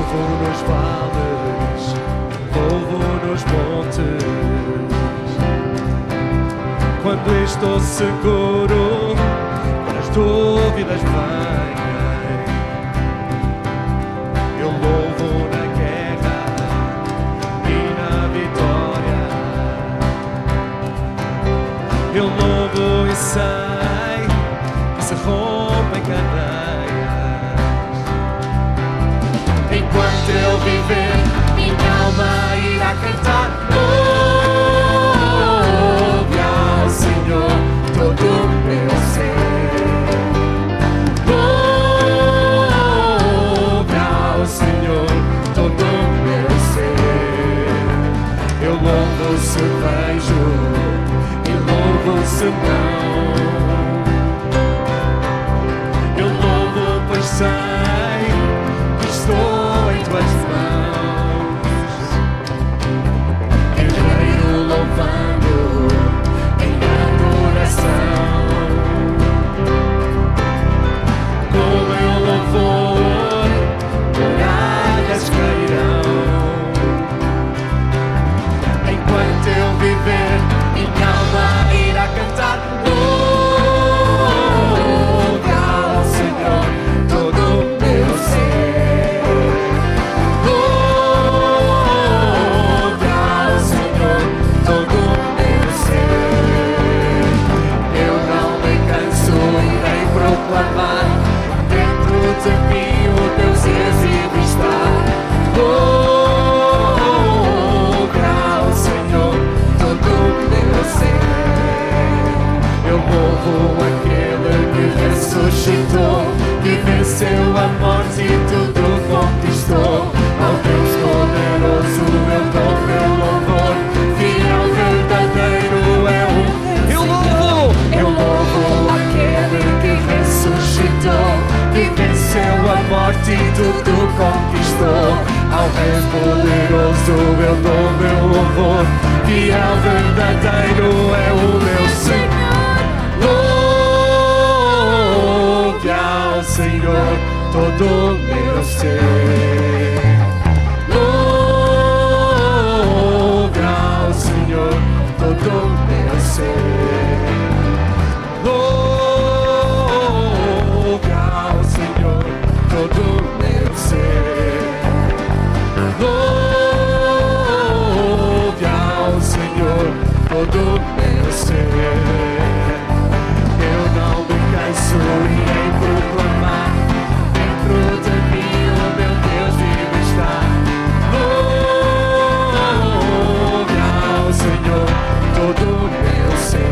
louvo nos vales, louvo nos montes. Quando estou seguro, quando as dúvidas vêm, eu louvo na guerra e na vitória. Eu louvo e sei que se rompem cadeias. Enquanto eu viver, minha alma irá cantar. Louve ao Senhor todo o meu ser. Louve ao Senhor todo o meu ser. Eu louvo se vejo e louvo se não. Eu louvo pois sei que estou em tuas mãos. Guerreiro louvando em adoração. Com meu louvor muralhas cairão. Enquanto eu viver, minha alma irá cantar. Louve ao Senhor todo o meu ser. Louve ao Senhor todo o meu ser. Eu não me canso, irei proclamar. Dentro de mim o Deus exílio está. Louve ao Senhor todo o meu ser. Eu louvo aquele que ressuscitou, que venceu a morte e tudo conquistou. Ao Deus poderoso eu dou meu louvor, fiel verdadeiro é o Eu louvo aquele que ressuscitou, que venceu a morte e tudo conquistou. Ao Deus poderoso eu dou meu louvor, fiel verdadeiro é o meu Senhor. Louve ao Senhor todo o meu ser. Louve ao Senhor todo o meu ser. Louve ao Senhor todo o meu ser. Louve ao Senhor todo o meu ser. Eu não me canso, irei proclamar. Dentro de mim o meu Deus vivo está. Louve ao Senhor todo o meu ser.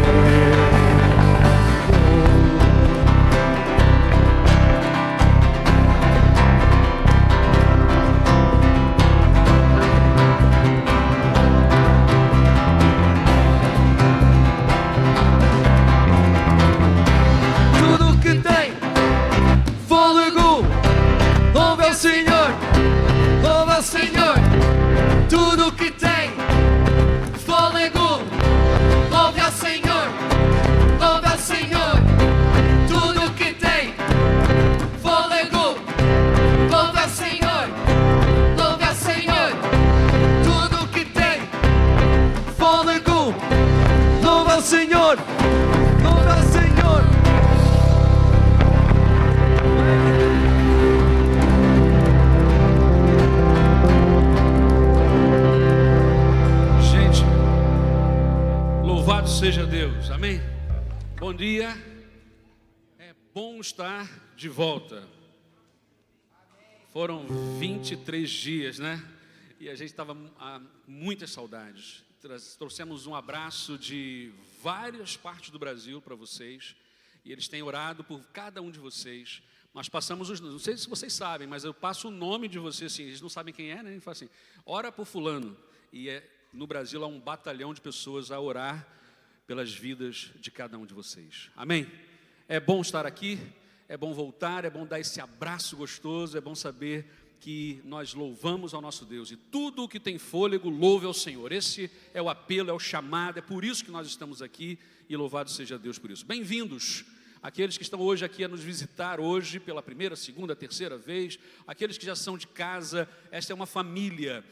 Tudo que tem fôlego, louve ao Senhor, louve ao Senhor. Tudo que tem fôlego, louve ao Senhor, louve ao Senhor. Tudo que tem fôlego, louve ao Senhor, louve ao Senhor. Tudo que tem fôlego, louve ao Senhor, louve ao Senhor. Gente, louvado seja Deus, amém? Bom dia, é bom estar de volta. Foram 23 dias, né? E a gente estava com muitas saudades. Trouxemos um abraço de várias partes do Brasil para vocês. E eles têm orado por cada um de vocês. Nós passamos os... Não sei se vocês sabem, mas eu passo o nome de vocês, assim, eles não sabem quem é, né? Ele fala assim, ora por fulano. E no Brasil há um batalhão de pessoas a orar pelas vidas de cada um de vocês. Amém? É bom estar aqui, é bom voltar, é bom dar esse abraço gostoso, é bom saber que nós louvamos ao nosso Deus. E tudo o que tem fôlego, louve ao Senhor. Esse é o apelo, é o chamado, é por isso que nós estamos aqui. E louvado seja Deus por isso. Bem-vindos aqueles que estão hoje aqui a nos visitar hoje pela primeira, segunda, terceira vez, aqueles que já são de casa. Esta é uma família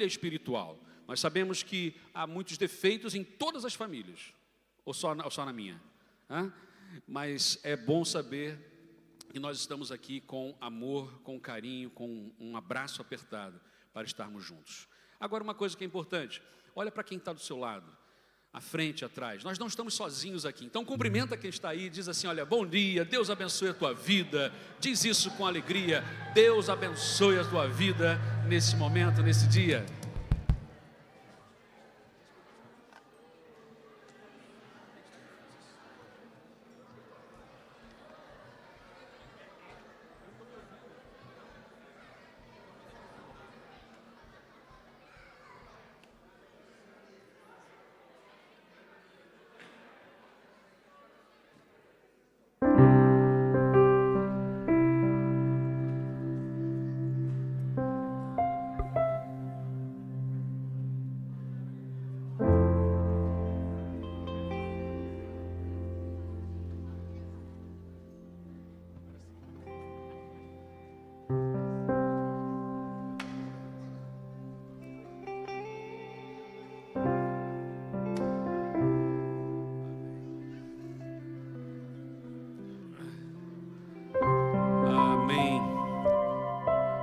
espiritual. Nós sabemos que há muitos defeitos em todas as famílias, ou só na minha, mas é bom saber que nós estamos aqui com amor, com carinho, com um abraço apertado para estarmos juntos. Agora, uma coisa que é importante, olha para quem está do seu lado, à frente, atrás. Nós não estamos sozinhos aqui, então cumprimenta quem está aí, diz assim: olha, bom dia, Deus abençoe a tua vida. Diz isso com alegria: Deus abençoe a tua vida nesse momento, nesse dia.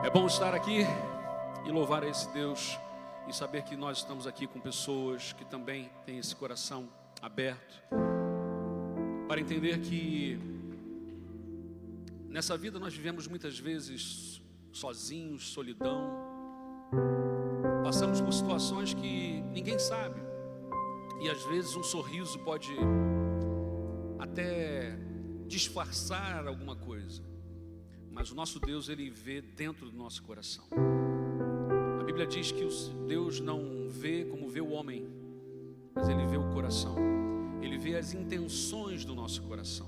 É bom estar aqui e louvar a esse Deus e saber que nós estamos aqui com pessoas que também têm esse coração aberto para entender que nessa vida nós vivemos muitas vezes sozinhos, solidão, passamos por situações que ninguém sabe, e às vezes um sorriso pode até disfarçar alguma coisa, mas o nosso Deus, Ele vê dentro do nosso coração. A Bíblia diz que Deus não vê como vê o homem, mas Ele vê o coração. Ele vê as intenções do nosso coração.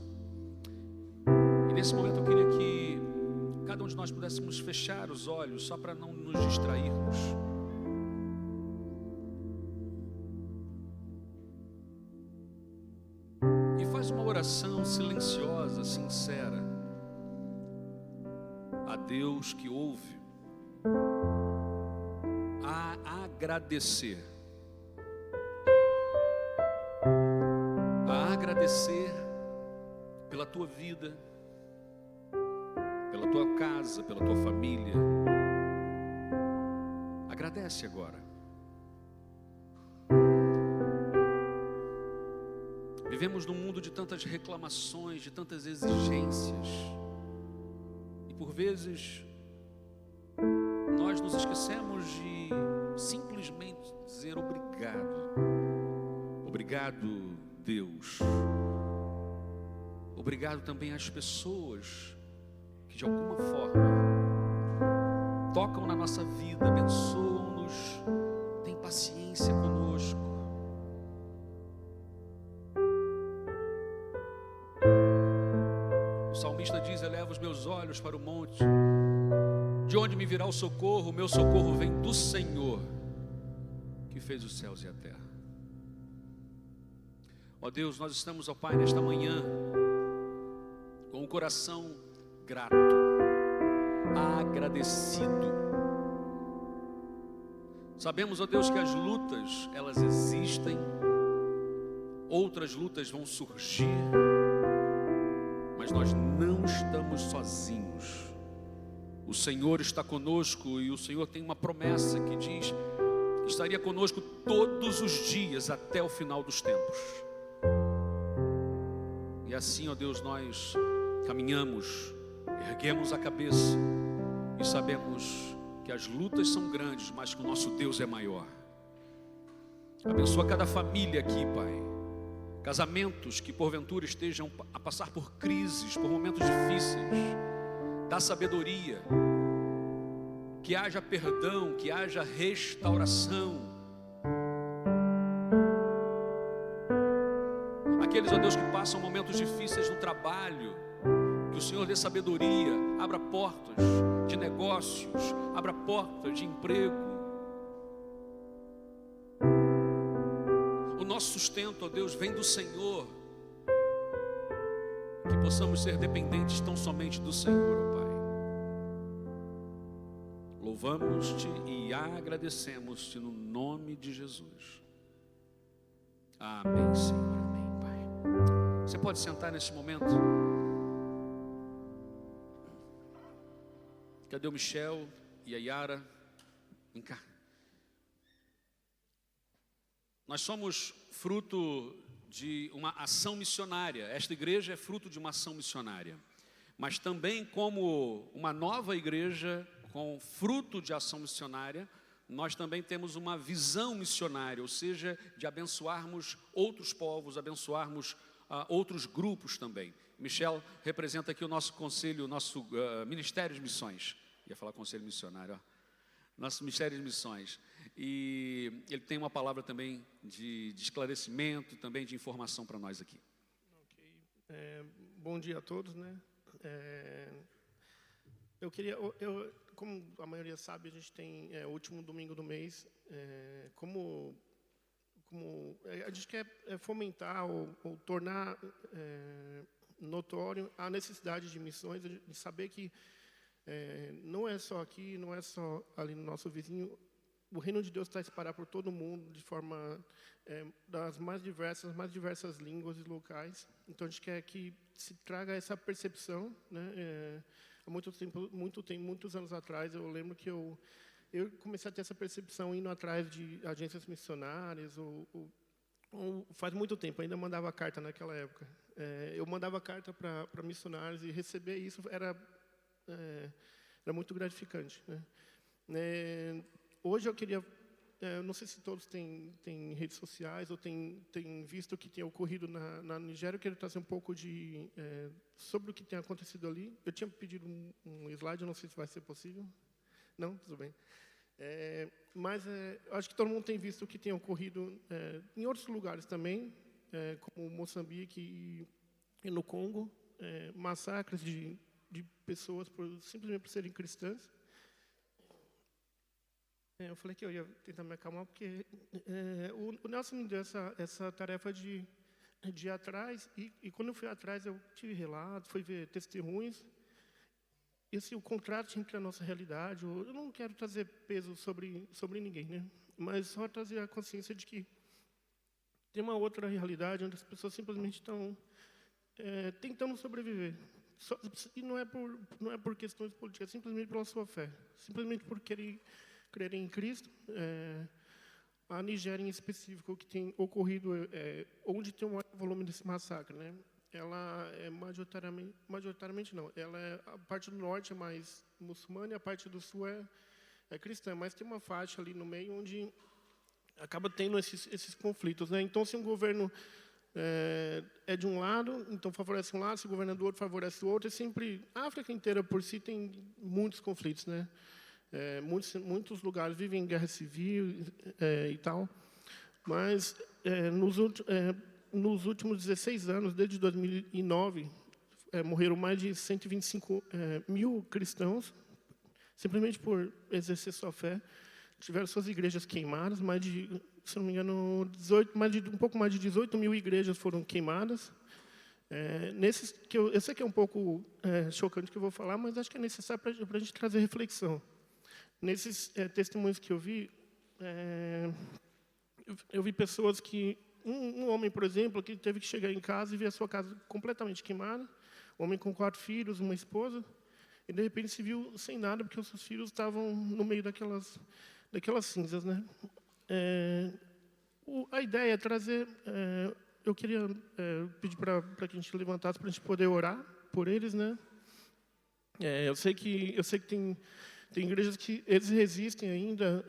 E nesse momento eu queria que cada um de nós pudéssemos fechar os olhos, só para não nos distrairmos. E faz uma oração silenciosa, sincera, a Deus que ouve, a agradecer, pela tua vida, pela tua casa, pela tua família. Agradece agora. Vivemos num mundo de tantas reclamações, de tantas exigências, e por vezes nós nos esquecemos de simplesmente dizer obrigado. Obrigado, Deus. Obrigado também às pessoas que de alguma forma tocam na nossa vida, abençoam-nos, têm paciência conosco. O salmista diz: eleva os meus olhos para o monte, de onde me virá o socorro? O meu socorro vem do Senhor, que fez os céus e a terra. Ó Deus, nós estamos, ó Pai, nesta manhã com o coração grato, agradecido. Sabemos, ó Deus, que as lutas, elas existem, outras lutas vão surgir, mas nós não estamos sozinhos. O Senhor está conosco, e o Senhor tem uma promessa que diz que estaria conosco todos os dias até o final dos tempos. E assim, ó Deus, nós caminhamos, erguemos a cabeça e sabemos que as lutas são grandes, mas que o nosso Deus é maior. Abençoa cada família aqui, Pai. Casamentos que porventura estejam a passar por crises, por momentos difíceis. Dá sabedoria, que haja perdão, que haja restauração. Aqueles, ó Deus, que passam momentos difíceis no trabalho, que o Senhor dê sabedoria, abra portas de negócios, abra portas de emprego. O nosso sustento, ó Deus, vem do Senhor. que possamos ser dependentes tão somente do Senhor, ó Pai. Louvamos-te e agradecemos-te no nome de Jesus. Amém, Senhor, amém, Pai. Você pode sentar nesse momento? Cadê o Michel e a Yara? Vem cá. Nós somos fruto de uma ação missionária. Esta igreja é fruto de uma ação missionária. Mas também, como uma nova igreja com fruto de ação missionária, nós também temos uma visão missionária, ou seja, de abençoarmos outros povos, abençoarmos outros grupos também. Michel representa aqui o nosso conselho, o nosso Ministério de Missões. Ia falar conselho missionário, ó. Nosso Ministério de Missões. E ele tem uma palavra também de esclarecimento, também de informação para nós aqui. Okay. Bom dia a todos, né? Eu queria, como a maioria sabe, a gente tem o último domingo do mês. Como a gente quer fomentar ou tornar notório a necessidade de missões, de saber que não é só aqui, não é só ali no nosso vizinho. O reino de Deus está espalhado por todo mundo, de forma das mais diversas línguas e locais. Então, a gente quer que se traga essa percepção, né? Há muitos anos atrás, eu lembro que eu comecei a ter essa percepção indo atrás de agências missionárias, ou faz muito tempo, ainda mandava carta naquela época. Eu mandava carta para missionários e receber isso era muito gratificante, né? Hoje eu queria, não sei se todos têm redes sociais ou têm visto o que tem ocorrido na Nigéria. Eu queria trazer um pouco sobre o que tem acontecido ali. Eu tinha pedido um slide, eu não sei se vai ser possível. Não? Tudo bem. Mas acho que todo mundo tem visto o que tem ocorrido em outros lugares também, como Moçambique e no Congo, massacres de pessoas simplesmente por serem cristãs. Eu falei que eu ia tentar me acalmar, porque o Nelson me deu essa tarefa de ir atrás, e quando eu fui atrás, eu tive relatos, fui ver testemunhos, e assim, o contraste entre a nossa realidade. Eu não quero trazer peso sobre ninguém, né? Mas só trazer a consciência de que tem uma outra realidade, onde as pessoas simplesmente estão tentando sobreviver. E não é por questões políticas, é simplesmente pela sua fé, simplesmente por crerem em Cristo. A Nigéria, em específico, que tem ocorrido, onde tem o maior volume desse massacre, né? Ela é majoritariamente não. A parte do norte é mais muçulmana e a parte do sul é cristã, mas tem uma faixa ali no meio onde acaba tendo esses conflitos, né? Então, se um governo é de um lado, então favorece um lado, se o governo é do outro, favorece o outro. A África inteira por si tem muitos conflitos, né? Muitos lugares vivem em guerra civil e tal, mas nos últimos 16 anos, desde 2009, morreram mais de 125 mil cristãos, simplesmente por exercer sua fé. Tiveram suas igrejas queimadas, se não me engano, um pouco mais de 18 mil igrejas foram queimadas. Eu sei que é um pouco chocante o que eu vou falar, mas acho que é necessário para a gente trazer reflexão. Nesses testemunhos que eu vi pessoas que... Um homem, por exemplo, que teve que chegar em casa e ver a sua casa completamente queimada. Um homem com 4 filhos, uma esposa. E, de repente, se viu sem nada, porque os seus filhos estavam no meio daquelas cinzas, né? A ideia é trazer... eu queria pedir para que a gente levantasse, para a gente poder orar por eles, né? Eu sei que tem igrejas que eles resistem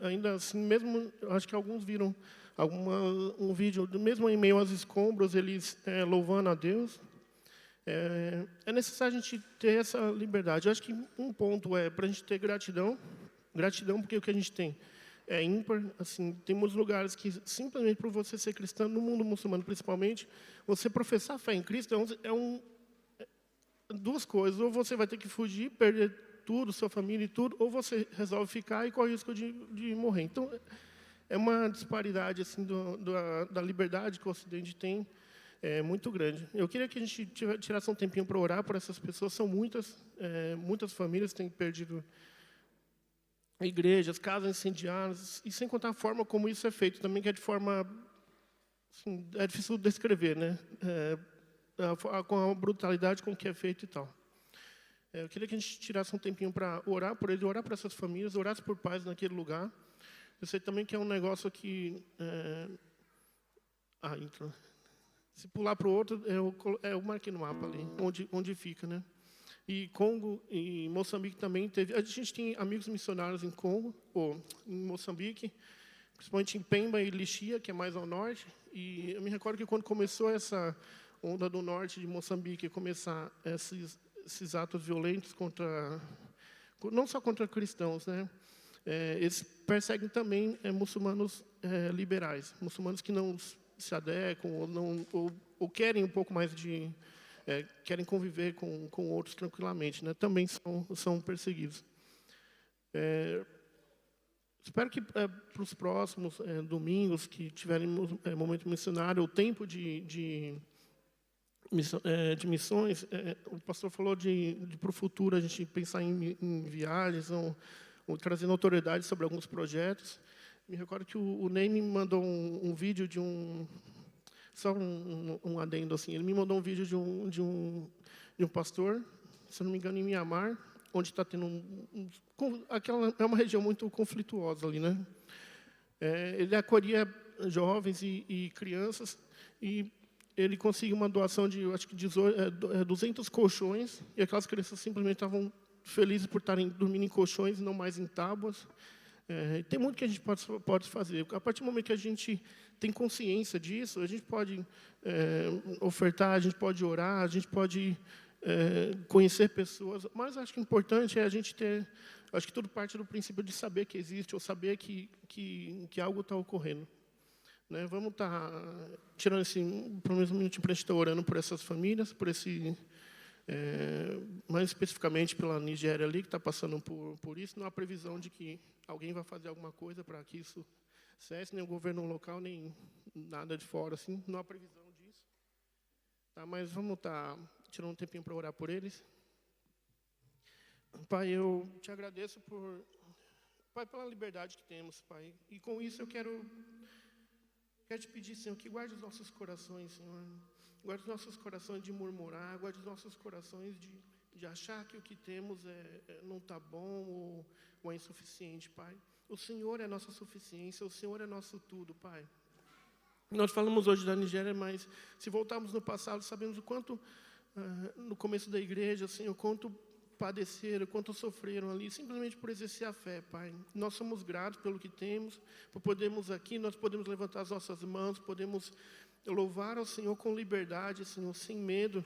ainda assim, mesmo, acho que alguns viram um vídeo, mesmo em meio aos escombros, eles louvando a Deus. É necessário a gente ter essa liberdade. Eu acho que um ponto para a gente ter gratidão, porque o que a gente tem é ímpar. Assim, temos lugares que, simplesmente por você ser cristão, no mundo muçulmano principalmente, você professar fé em Cristo duas coisas: ou você vai ter que fugir, perder tudo, sua família e tudo, ou você resolve ficar e corre o risco de morrer. Então, é uma disparidade assim, da liberdade que o Ocidente tem é muito grande. Eu queria que a gente tirasse um tempinho para orar por essas pessoas. São muitas famílias que têm perdido igrejas, casas incendiadas, e sem contar a forma como isso é feito também, que é de forma, assim, é difícil descrever, né? Com a brutalidade com que é feito e tal. Eu queria que a gente tirasse um tempinho para orar por eles, orar por essas famílias, orasse por paz naquele lugar. Eu sei também que é um negócio que... então, se pular para o outro, eu marquei no mapa ali, onde fica, né? E Congo e Moçambique também teve... A gente tem amigos missionários em Congo, ou em Moçambique, principalmente em Pemba e Lixia, que é mais ao norte. E eu me recordo que quando começou essa onda do norte de Moçambique, começar esses atos violentos não só contra cristãos, né? Eles perseguem também muçulmanos liberais, muçulmanos que não se adequam ou querem um pouco mais de... querem conviver com outros tranquilamente, né? Também são perseguidos. Espero que para os próximos domingos que tiverem momento missionário, o tempo de missões, o pastor falou de para o futuro a gente pensar em viagens ou trazendo autoridade sobre alguns projetos. Me recordo que o Ney me mandou um vídeo de só um adendo assim. Ele me mandou um vídeo de um pastor, se não me engano, em Mianmar, onde está tendo aquela é uma região muito conflituosa ali, né? Ele acolhia jovens e crianças e ele conseguiu uma doação de, acho que 200 colchões, e aquelas crianças simplesmente estavam felizes por estarem dormindo em colchões, não mais em tábuas. Tem muito que a gente pode fazer. A partir do momento que a gente tem consciência disso, a gente pode ofertar, a gente pode orar, a gente pode conhecer pessoas, mas acho que o importante é a gente ter... Acho que tudo parte do princípio de saber que existe, ou saber que algo está ocorrendo. Né? Vamos estar tirando pelo menos um minutinho para a gente estar orando por essas famílias, por mais especificamente pela Nigéria ali, que está passando por isso. Não há previsão de que alguém vai fazer alguma coisa para que isso cesse, nem o governo local, nem nada de fora, assim. Não há previsão disso. Tá, mas vamos estar tirando um tempinho para orar por eles. Pai, eu te agradeço Pai, pela liberdade que temos, Pai. E com isso eu quero te pedir, Senhor, que guarde os nossos corações, Senhor. Guarde os nossos corações de murmurar, guarde os nossos corações de achar que o que temos não está bom ou é insuficiente, Pai. O Senhor é a nossa suficiência, o Senhor é nosso tudo, Pai. Nós falamos hoje da Nigéria, mas se voltarmos no passado, sabemos o quanto, no começo da igreja, Senhor, quanto padeceram, quanto sofreram ali, simplesmente por exercer a fé, Pai. Nós somos gratos pelo que temos, por podermos aqui, nós podemos levantar as nossas mãos, podemos louvar ao Senhor com liberdade, Senhor, sem medo.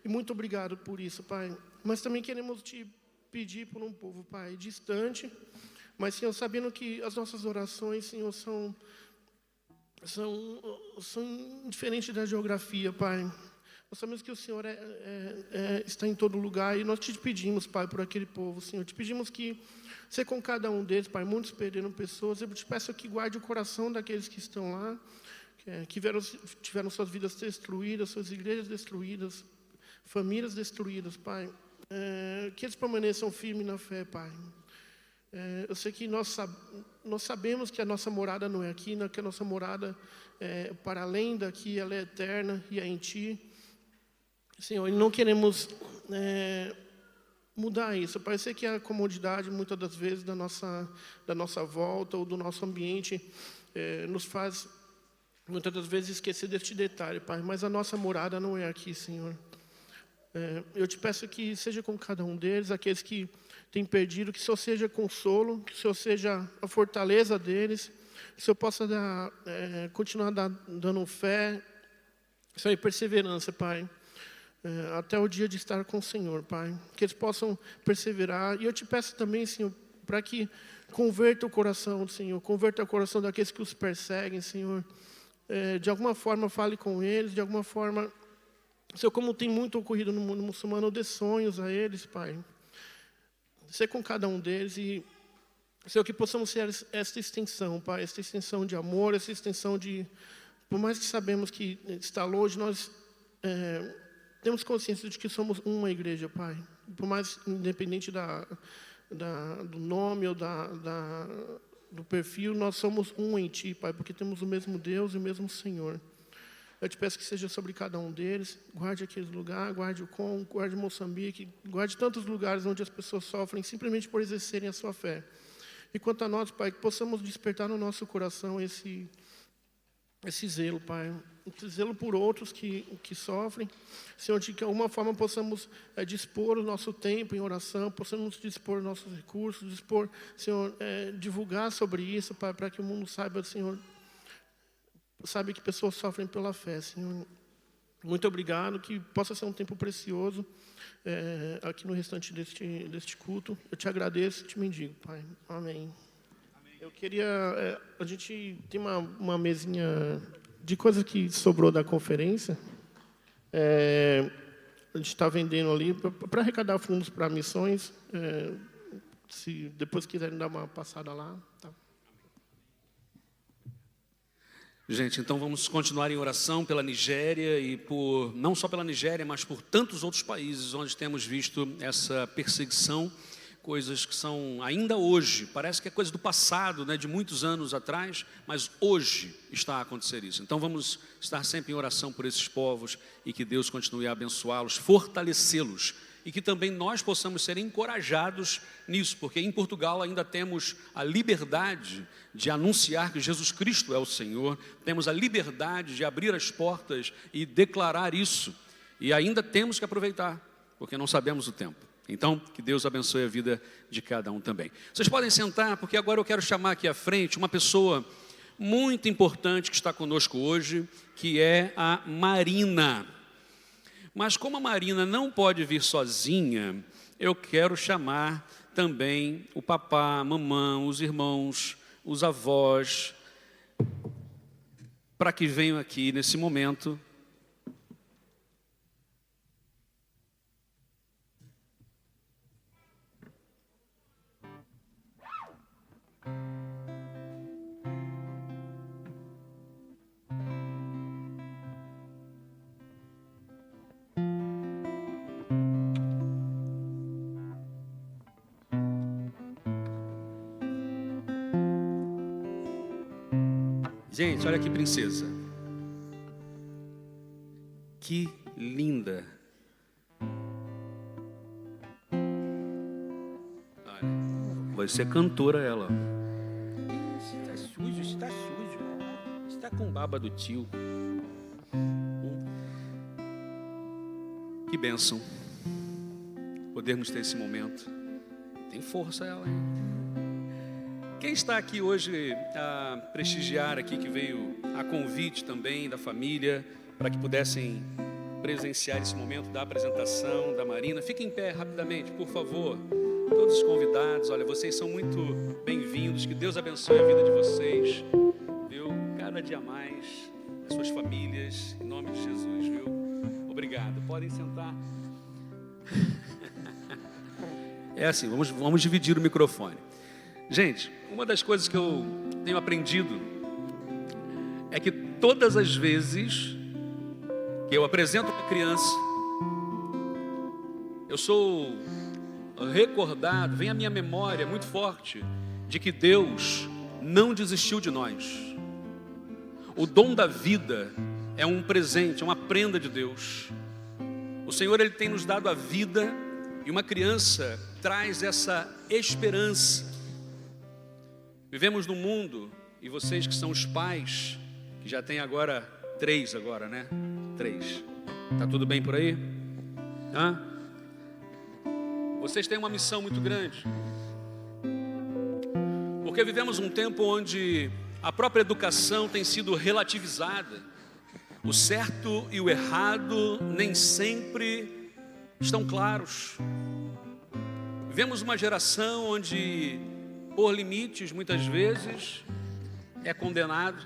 E muito obrigado por isso, Pai. Mas também queremos te pedir por um povo, Pai, distante, mas, Senhor, sabendo que as nossas orações, Senhor, são diferentes da geografia, Pai. Nós sabemos que o Senhor está em todo lugar e nós te pedimos, Pai, por aquele povo, Senhor. Te pedimos que você com cada um deles, Pai, muitos perderam pessoas. Eu te peço que guarde o coração daqueles que estão lá, que tiveram suas vidas destruídas, suas igrejas destruídas, famílias destruídas, Pai. Que eles permaneçam firmes na fé, Pai. Eu sei que nós sabemos que a nossa morada não é aqui, que a nossa morada é para além daqui, ela é eterna e é em Ti. Senhor, e não queremos mudar isso. Parece que a comodidade, muitas das vezes, da nossa volta ou do nosso ambiente nos faz, muitas das vezes, esquecer deste detalhe, Pai. Mas a nossa morada não é aqui, Senhor. Eu te peço que seja com cada um deles, aqueles que têm perdido, que o Senhor seja consolo, que o Senhor seja a fortaleza deles, que o Senhor possa continuar dando fé, Senhor, e perseverança, Pai. Até o dia de estar com o Senhor, Pai. Que eles possam perseverar. E eu te peço também, Senhor, para que converta o coração, Senhor. Converta o coração daqueles que os perseguem, Senhor. De alguma forma, fale com eles. De alguma forma, Senhor, como tem muito ocorrido no mundo muçulmano, dê sonhos a eles, Pai. Ser com cada um deles e, Senhor, que possamos ser esta extensão, Pai. Esta extensão de amor, esta extensão de por mais que sabemos que está longe, nós temos consciência de que somos uma igreja, Pai. Por mais, independente do nome ou do perfil, nós somos um em Ti, Pai, porque temos o mesmo Deus e o mesmo Senhor. Eu te peço que seja sobre cada um deles, guarde aquele lugar, guarde o Congo, guarde Moçambique, guarde tantos lugares onde as pessoas sofrem simplesmente por exercerem a sua fé. E quanto a nós, Pai, que possamos despertar no nosso coração esse zelo, Pai, esse zelo por outros que sofrem. Senhor, de que de alguma forma possamos dispor o nosso tempo em oração, possamos dispor nossos recursos, Senhor, divulgar sobre isso, Pai, para que o mundo saiba, Senhor, sabe que pessoas sofrem pela fé, Senhor. Muito obrigado, que possa ser um tempo precioso aqui no restante deste culto. Eu te agradeço e te bendigo, Pai. Amém. Eu queria... a gente tem uma mesinha de coisa que sobrou da conferência. A gente está vendendo ali para arrecadar fundos para missões. Se depois quiserem dar uma passada lá, tá. Gente, então vamos continuar em oração pela Nigéria e não só pela Nigéria, mas por tantos outros países onde temos visto essa perseguição, coisas que são ainda hoje, parece que é coisa do passado, né, de muitos anos atrás, mas hoje está a acontecer isso. Então vamos estar sempre em oração por esses povos e que Deus continue a abençoá-los, fortalecê-los e que também nós possamos ser encorajados nisso, porque em Portugal ainda temos a liberdade de anunciar que Jesus Cristo é o Senhor, temos a liberdade de abrir as portas e declarar isso, e ainda temos que aproveitar, porque não sabemos o tempo. Então, que Deus abençoe a vida de cada um também. Vocês podem sentar, porque agora eu quero chamar aqui à frente uma pessoa muito importante que está conosco hoje, que é a Marina. Mas como a Marina não pode vir sozinha, eu quero chamar também o papá, a mamãe, os irmãos, os avós, para que venham aqui nesse momento. Gente, olha que princesa. Que linda. Olha, vai ser cantora ela. Está sujo, está sujo. Está com baba do tio. Que bênção. Podermos ter esse momento. Tem força ela, hein? Quem está aqui hoje a prestigiar aqui, que veio a convite também da família, para que pudessem presenciar esse momento da apresentação da Marina? Fiquem em pé rapidamente, por favor. Todos os convidados, olha, vocês são muito bem-vindos. Que Deus abençoe a vida de vocês, viu? Cada dia mais, as suas famílias, em nome de Jesus, viu? Obrigado. Podem sentar. É assim, vamos dividir o microfone. Gente, uma das coisas que eu tenho aprendido é que todas as vezes que eu apresento uma criança, eu sou recordado, vem à minha memória muito forte, de que Deus não desistiu de nós. O dom da vida é um presente, é uma prenda de Deus. O Senhor, Ele tem nos dado a vida, e uma criança traz essa esperança. Vivemos num mundo, e vocês que são os pais, que já tem agora 3 agora, né? 3. Tá tudo bem por aí? Hã? Vocês têm uma missão muito grande. Porque vivemos um tempo onde a própria educação tem sido relativizada. O certo e o errado nem sempre estão claros. Vivemos uma geração onde, por limites, muitas vezes, é condenado.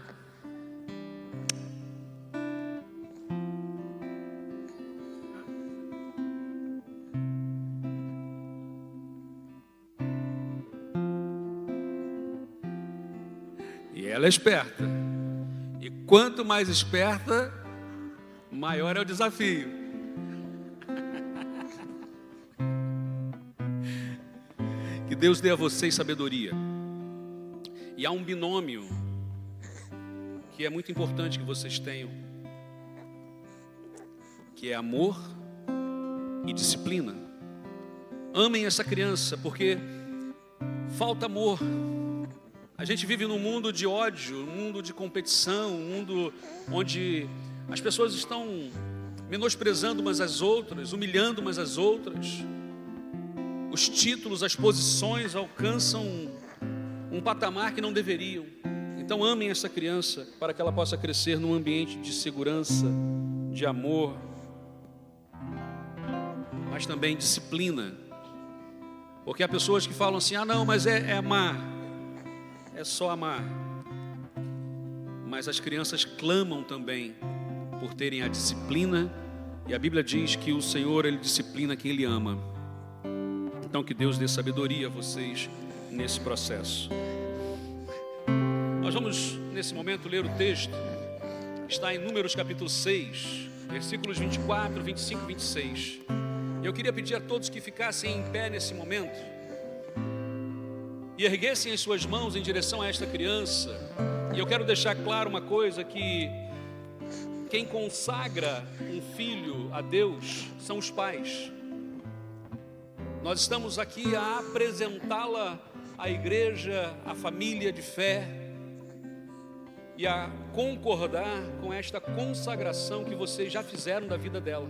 E ela é esperta. E Quanto mais esperta, maior é o desafio. Que Deus dê a vocês sabedoria. E há um binômio que é muito importante que vocês tenham, que é amor e disciplina. Amem essa criança, porque falta amor. A gente vive num mundo de ódio, um mundo de competição, um mundo onde as pessoas estão menosprezando umas às outras, humilhando umas às outras. Os títulos, as posições alcançam um patamar que não deveriam. Então amem essa criança para que ela possa crescer num ambiente de segurança, de amor, mas também disciplina. Porque há pessoas que falam assim, não, mas é amar, é só amar. Mas as crianças clamam também por terem a disciplina, e a Bíblia diz que o Senhor, Ele disciplina quem Ele ama. Então que Deus dê sabedoria a vocês nesse processo. Nós vamos nesse momento ler o texto, que está em Números capítulo 6, versículos 24, 25 e 26. Eu queria pedir a todos que ficassem em pé nesse momento e erguessem as suas mãos em direção a esta criança. E eu quero deixar claro uma coisa, que quem consagra um filho a Deus são os pais. Nós estamos aqui a apresentá-la à igreja, à família de fé, e a concordar com esta consagração que vocês já fizeram da vida dela.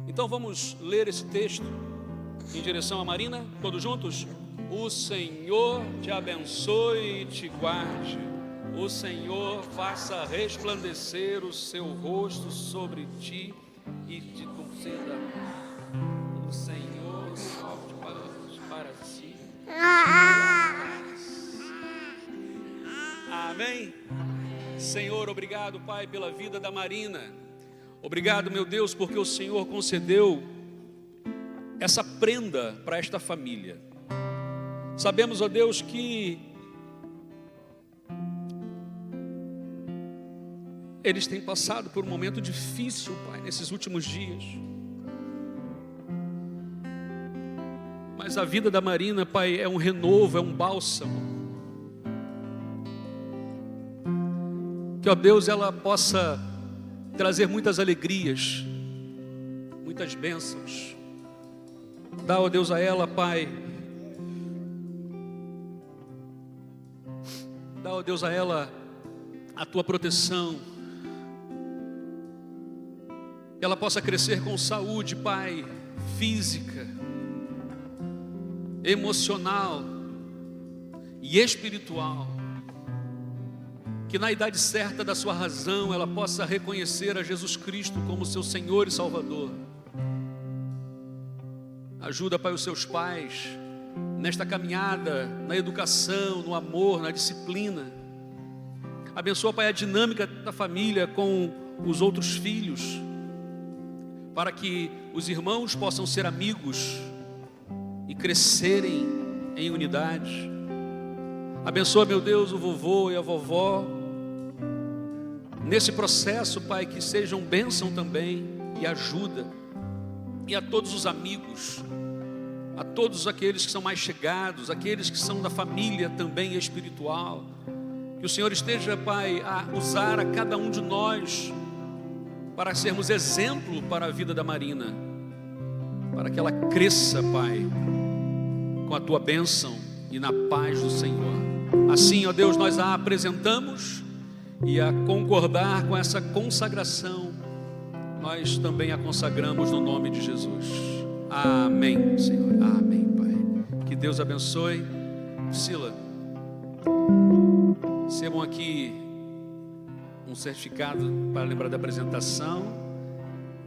Então vamos ler esse texto em direção a Marina, todos juntos? O Senhor te abençoe e te guarde. O Senhor faça resplandecer o seu rosto sobre ti e te conceda. O Senhor solte para si. Amém? Senhor, obrigado, Pai, pela vida da Marina. Obrigado, meu Deus, porque o Senhor concedeu essa prenda para esta família. Sabemos, ó Deus, que eles têm passado por um momento difícil, Pai, nesses últimos dias. Mas a vida da Marina, Pai, é um renovo, é um bálsamo. Que, ó Deus, ela possa trazer muitas alegrias, muitas bênçãos. Dá, ó Deus, a ela, Pai. Dá, ó Deus, a ela a Tua proteção. Que ela possa crescer com saúde, Pai, física, emocional e espiritual. Que na idade certa da sua razão ela possa reconhecer a Jesus Cristo como seu Senhor e Salvador. Ajuda, Pai, os seus pais nesta caminhada, na educação, no amor, na disciplina. Abençoa, Pai, a dinâmica da família com os outros filhos, para que os irmãos possam ser amigos e crescerem em unidade. Abençoa, meu Deus, o vovô e a vovó nesse processo, Pai, que sejam bênção também e ajuda. E a todos os amigos, a todos aqueles que são mais chegados, aqueles que são da família também espiritual, que o Senhor esteja, Pai, a usar a cada um de nós para sermos exemplo para a vida da Marina, para que ela cresça, Pai, com a Tua bênção e na paz do Senhor. Assim, ó Deus, nós a apresentamos, e a concordar com essa consagração, nós também a consagramos no nome de Jesus. Amém, Senhor. Amém, Pai. Que Deus abençoe. Priscila, recebam aqui um certificado para lembrar da apresentação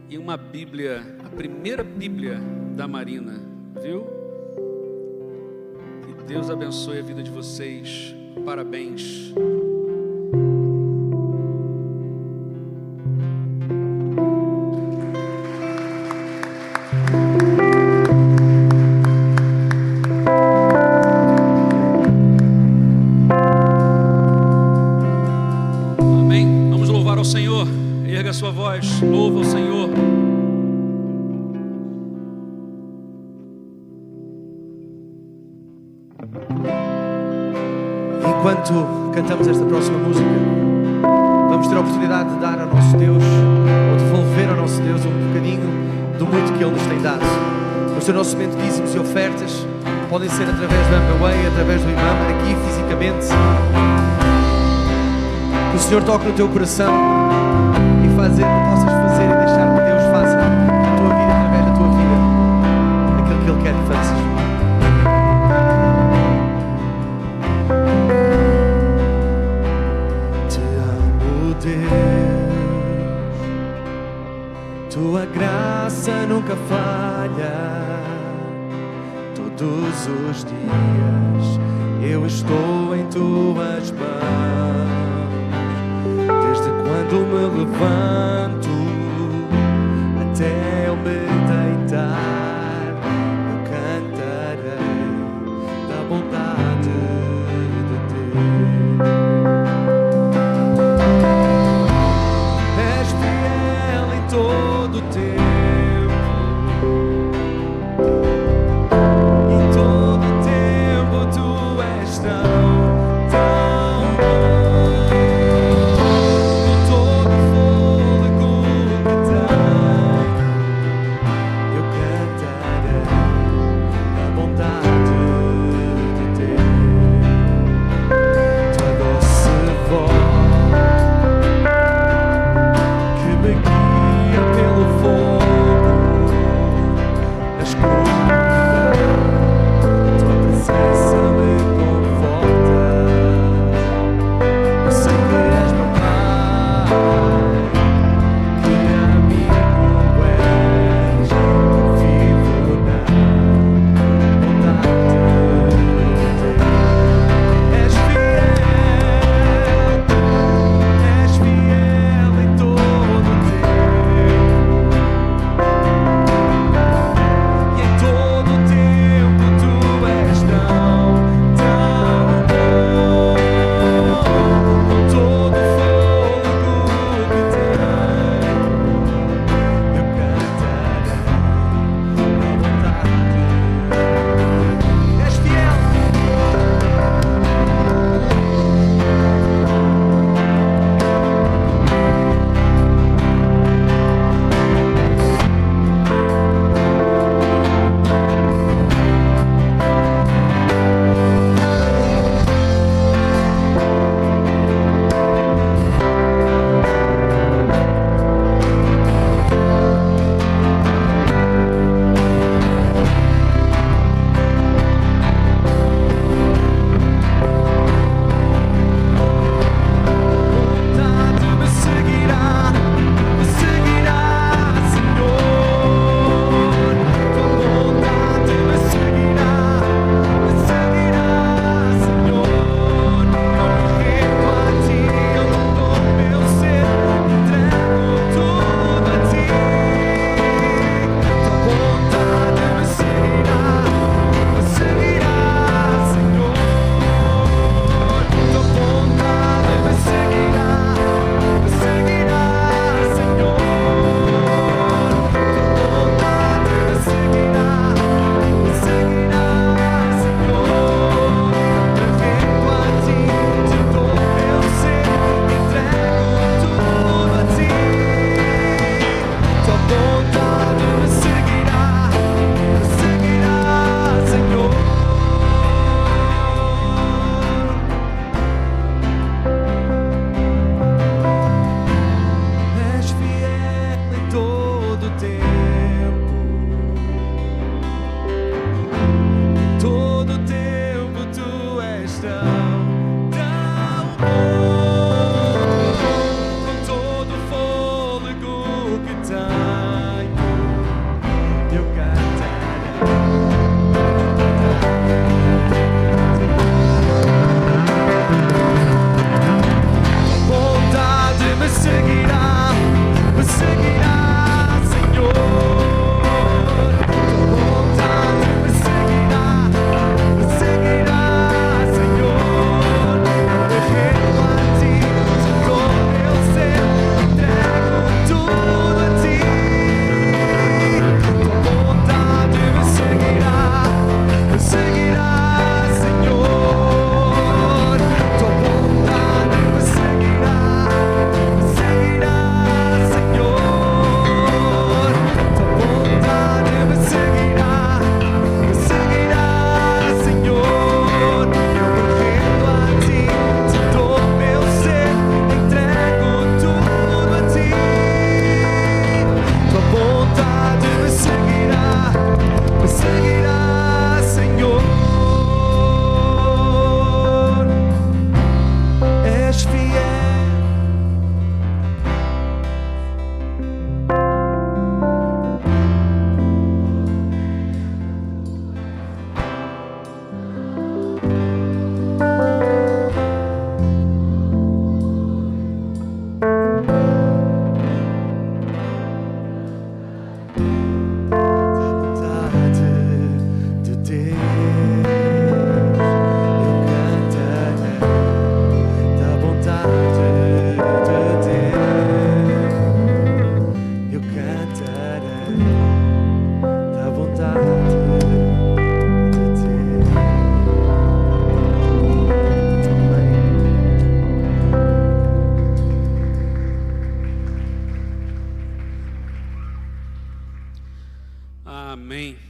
e uma Bíblia, a primeira Bíblia da Marina, viu? Que Deus abençoe a vida de vocês. Parabéns. Erga a sua voz, louva o Senhor. Enquanto cantamos esta próxima música, vamos ter a oportunidade de dar ao nosso Deus, ou devolver ao nosso Deus um bocadinho do muito que Ele nos tem dado. Vamos ter o nosso momento de dízimos e ofertas. Podem ser através da Amway, através do imã, aqui fisicamente. Que o Senhor toque no teu coração e possas fazer e deixar que Deus faça na tua vida, através da tua vida, aquilo que Ele quer que faças. Te amo, Deus, tua graça nunca falha. Todos os dias eu estou em tuas mãos. Desde quando me levanto até eu me deitar, eu cantarei da bondade de Deus. És fiel em todo o tempo.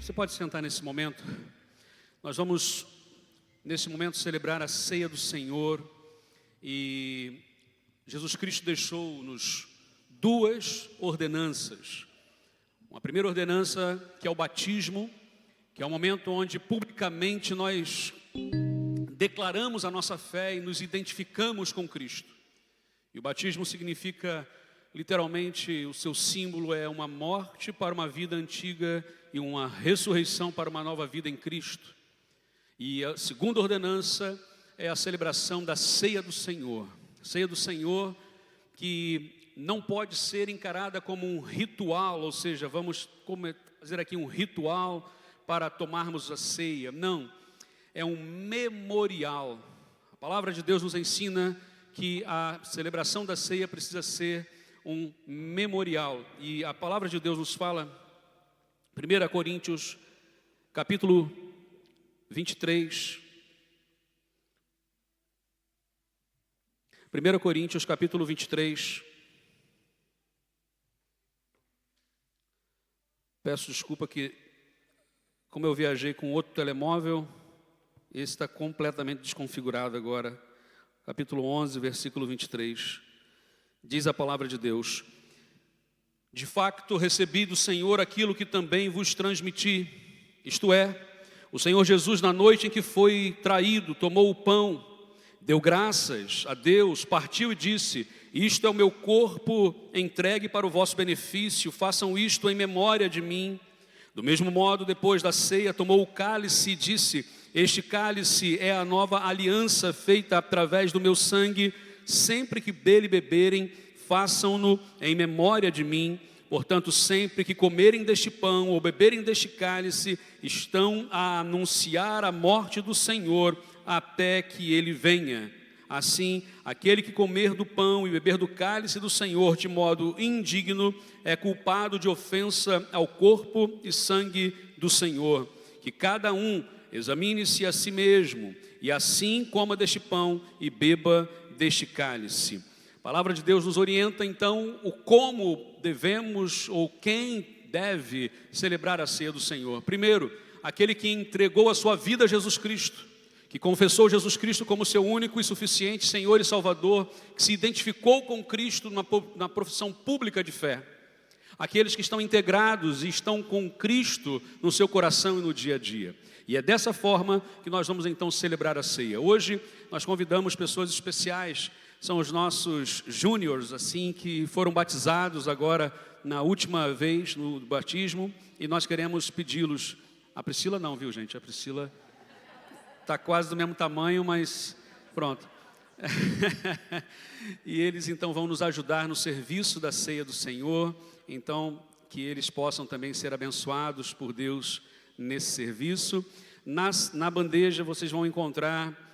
Você pode sentar nesse momento. Nós vamos, nesse momento, celebrar a ceia do Senhor. E Jesus Cristo deixou-nos duas ordenanças. Uma primeira ordenança, que é o batismo, que é o momento onde publicamente nós declaramos a nossa fé e nos identificamos com Cristo. E o batismo significa, literalmente, o seu símbolo é uma morte para uma vida antiga e uma ressurreição para uma nova vida em Cristo. E a segunda ordenança é a celebração da ceia do Senhor. A ceia do Senhor que não pode ser encarada como um ritual, ou seja, vamos fazer aqui um ritual para tomarmos a ceia. Não, é um memorial. A palavra de Deus nos ensina que a celebração da ceia precisa ser um memorial. E a palavra de Deus nos fala, 1 Coríntios, capítulo 23. 1 Coríntios, capítulo 23. Peço desculpa que, como eu viajei com outro telemóvel, esse está completamente desconfigurado agora. Capítulo 11, versículo 23. Diz a palavra de Deus: de facto recebi do Senhor aquilo que também vos transmiti, isto é, o Senhor Jesus, na noite em que foi traído, tomou o pão, deu graças a Deus, partiu e disse: isto é o meu corpo entregue para o vosso benefício, façam isto em memória de mim. Do mesmo modo, depois da ceia, tomou o cálice e disse: este cálice é a nova aliança feita através do meu sangue, sempre que dele beberem, façam-no em memória de mim. Portanto, sempre que comerem deste pão ou beberem deste cálice, estão a anunciar a morte do Senhor até que ele venha. Assim, aquele que comer do pão e beber do cálice do Senhor de modo indigno é culpado de ofensa ao corpo e sangue do Senhor. Que cada um examine-se a si mesmo, e assim coma deste pão e beba deste cálice. A palavra de Deus nos orienta então o como devemos ou quem deve celebrar a ceia do Senhor. Primeiro, aquele que entregou a sua vida a Jesus Cristo, que confessou Jesus Cristo como seu único e suficiente Senhor e Salvador, que se identificou com Cristo na profissão pública de fé. Aqueles que estão integrados e estão com Cristo no seu coração e no dia a dia. E é dessa forma que nós vamos então celebrar a ceia. Hoje nós convidamos pessoas especiais, são os nossos júniors, assim, que foram batizados agora na última vez no batismo, e nós queremos pedi-los. A Priscila não, viu, gente? A Priscila está quase do mesmo tamanho, mas pronto. E eles então vão nos ajudar no serviço da ceia do Senhor, então que eles possam também ser abençoados por Deus nesse serviço. Na bandeja vocês vão encontrar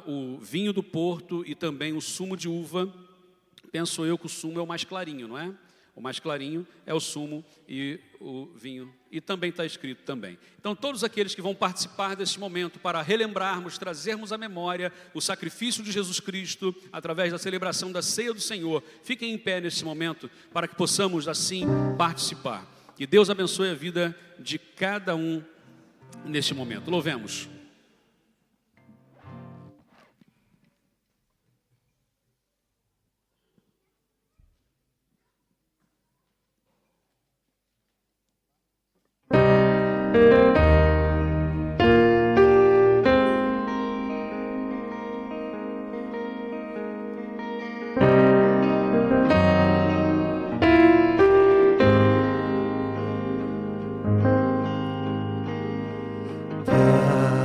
o vinho do Porto e também o sumo de uva. Penso eu que o sumo é o mais clarinho, não é? O mais clarinho é o sumo e o vinho. E também está escrito também. Então todos aqueles que vão participar desse momento para relembrarmos, trazermos à memória o sacrifício de Jesus Cristo através da celebração da ceia do Senhor, fiquem em pé nesse momento para que possamos assim participar. Que Deus abençoe a vida de cada um neste momento. Louvemos.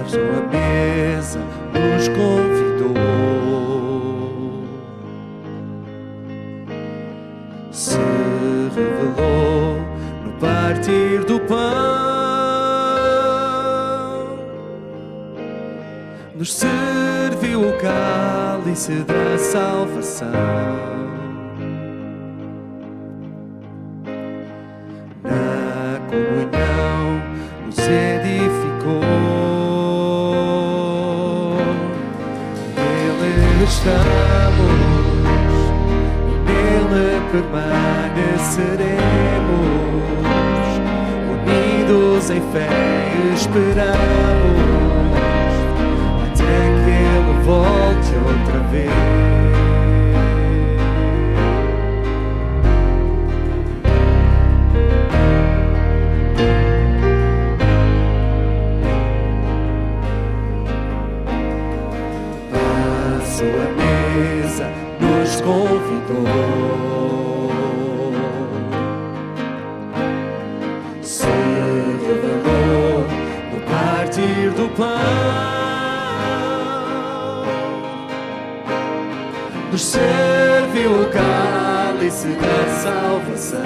Sua mesa nos convidou, se revelou no partir do pão, nos serviu o cálice da salvação. Na comunhão nos edificou. Estamos e nele permaneceremos, unidos Unidos em fé esperamos até que Ele volte outra vez. Sua mesa nos convidou, se revelou no partir do pão, nos serviu o cálice da salvação.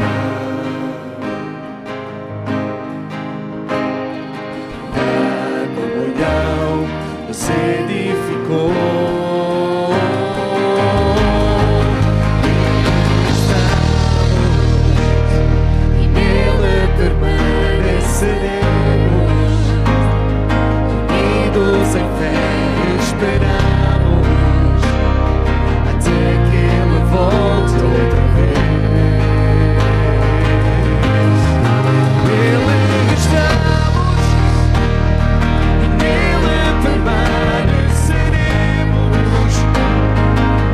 Na comunhão nos edificou. Unidos em fé esperamos até que Ele volte outra vez. Nele estamos e nele permaneceremos.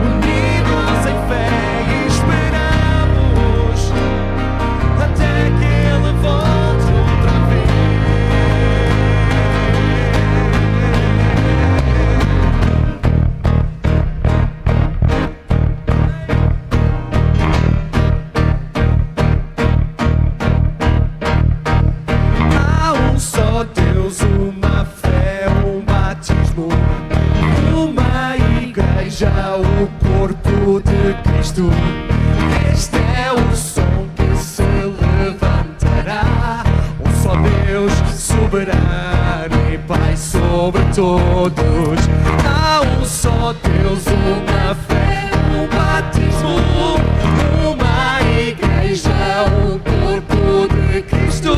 Unidos em fé esperamos até que Ele volte outra vez. Há um só Deus, uma fé, um batismo, uma igreja, o corpo de Cristo. Este é o som que se levantará, um só Deus soberano e Pai sobre todos. Há um só Deus, uma fé, um batismo, uma igreja, um corpo de Cristo.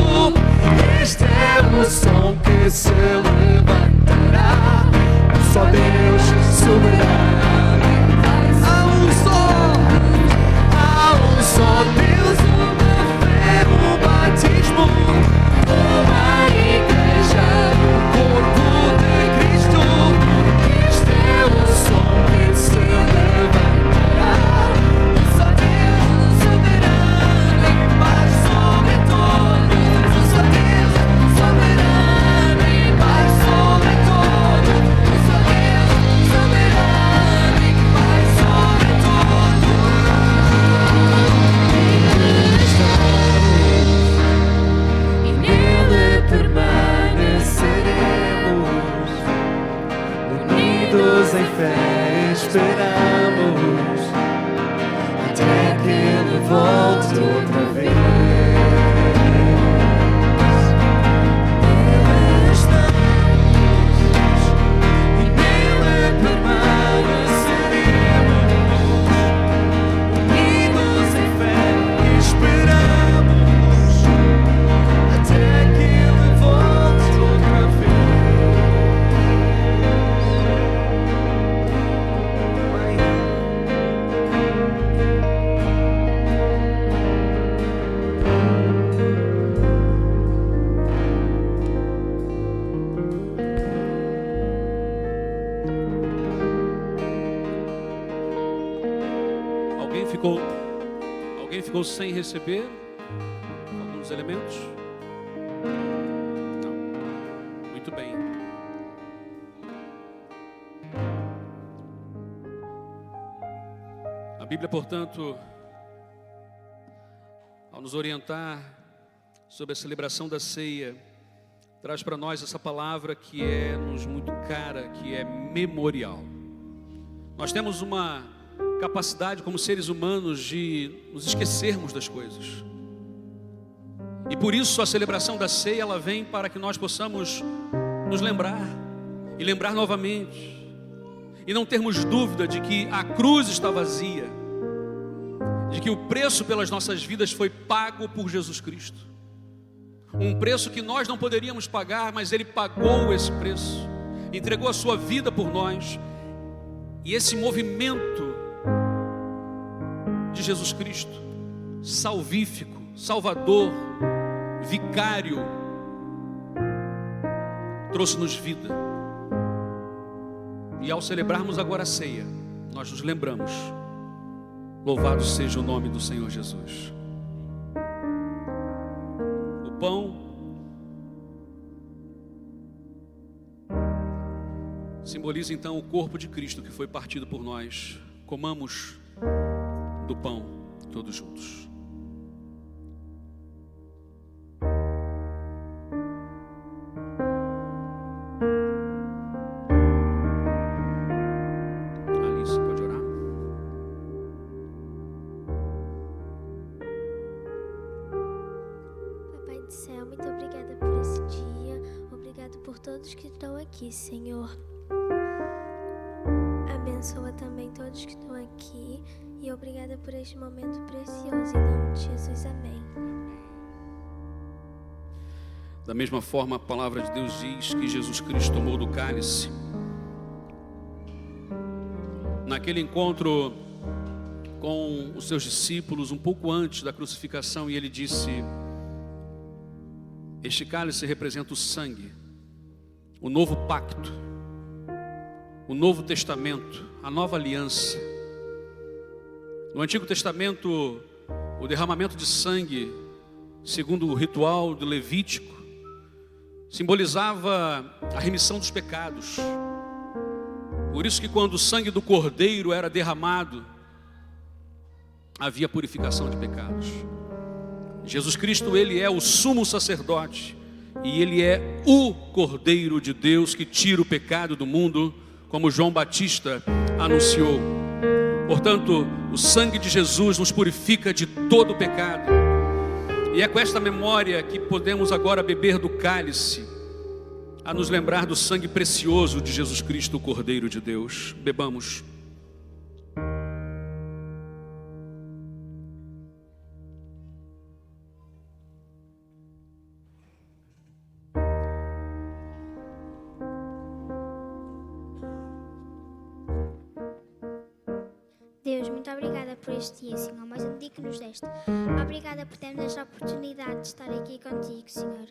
Este é o som que se levantará, um só Deus soberano. Há um só Deus, uma fé, um batismo, uma igreja, um corpo de Cristo. Este é o som que se levantará, um só Deus soberano e Pai sobre todos. Um só Deus soberano e Pai sobre todos. Um só Deus soberano e Pai sobre todos. E nele permaneceremos. Unidos em fé esperamos até que Ele volte outra vez. Nele estamos e nele permaneceremos. Unidos em fé esperamos até que Ele volte outra vez. Alguém ficou sem receber alguns elementos? Não. Muito bem. A Bíblia, portanto, ao nos orientar sobre a celebração da ceia, traz para nós essa palavra que é-nos muito cara, que é memorial. Nós temos uma capacidade como seres humanos de nos esquecermos das coisas. E por isso a celebração da ceia, ela vem para que nós possamos nos lembrar e lembrar novamente. E não termos dúvida de que a cruz está vazia, de que o preço pelas nossas vidas foi pago por Jesus Cristo. Um preço que nós não poderíamos pagar, mas Ele pagou esse preço, entregou a sua vida por nós. E esse movimento de Jesus Cristo, salvífico, salvador, vicário, trouxe-nos vida. E ao celebrarmos agora a ceia, nós nos lembramos: louvado seja o nome do Senhor Jesus. O pão simboliza então o corpo de Cristo que foi partido por nós. Comamos do pão todos juntos. Alice, pode orar? Papai do céu, muito obrigada por esse dia. Obrigado por todos que estão aqui, Senhor. Abençoa também todos que estão aqui. E obrigada por este momento precioso. Em nome de Jesus, amém. Da mesma forma, a palavra de Deus diz que Jesus Cristo tomou do cálice. Naquele encontro com os seus discípulos, um pouco antes da crucificação, e ele disse: este cálice representa o sangue, o novo pacto, o novo testamento, a nova aliança. No Antigo Testamento, o derramamento de sangue, segundo o ritual do Levítico, simbolizava a remissão dos pecados. Por isso que quando o sangue do cordeiro era derramado, havia purificação de pecados. Jesus Cristo, ele é o sumo sacerdote, e ele é o Cordeiro de Deus que tira o pecado do mundo, como João Batista anunciou. Portanto, o sangue de Jesus nos purifica de todo o pecado. E é com esta memória que podemos agora beber do cálice, a nos lembrar do sangue precioso de Jesus Cristo, o Cordeiro de Deus. Bebamos. Deus, muito obrigada por este dia, Senhor, mais um dia que nos deste. Obrigada por termos esta oportunidade de estar aqui contigo, Senhor,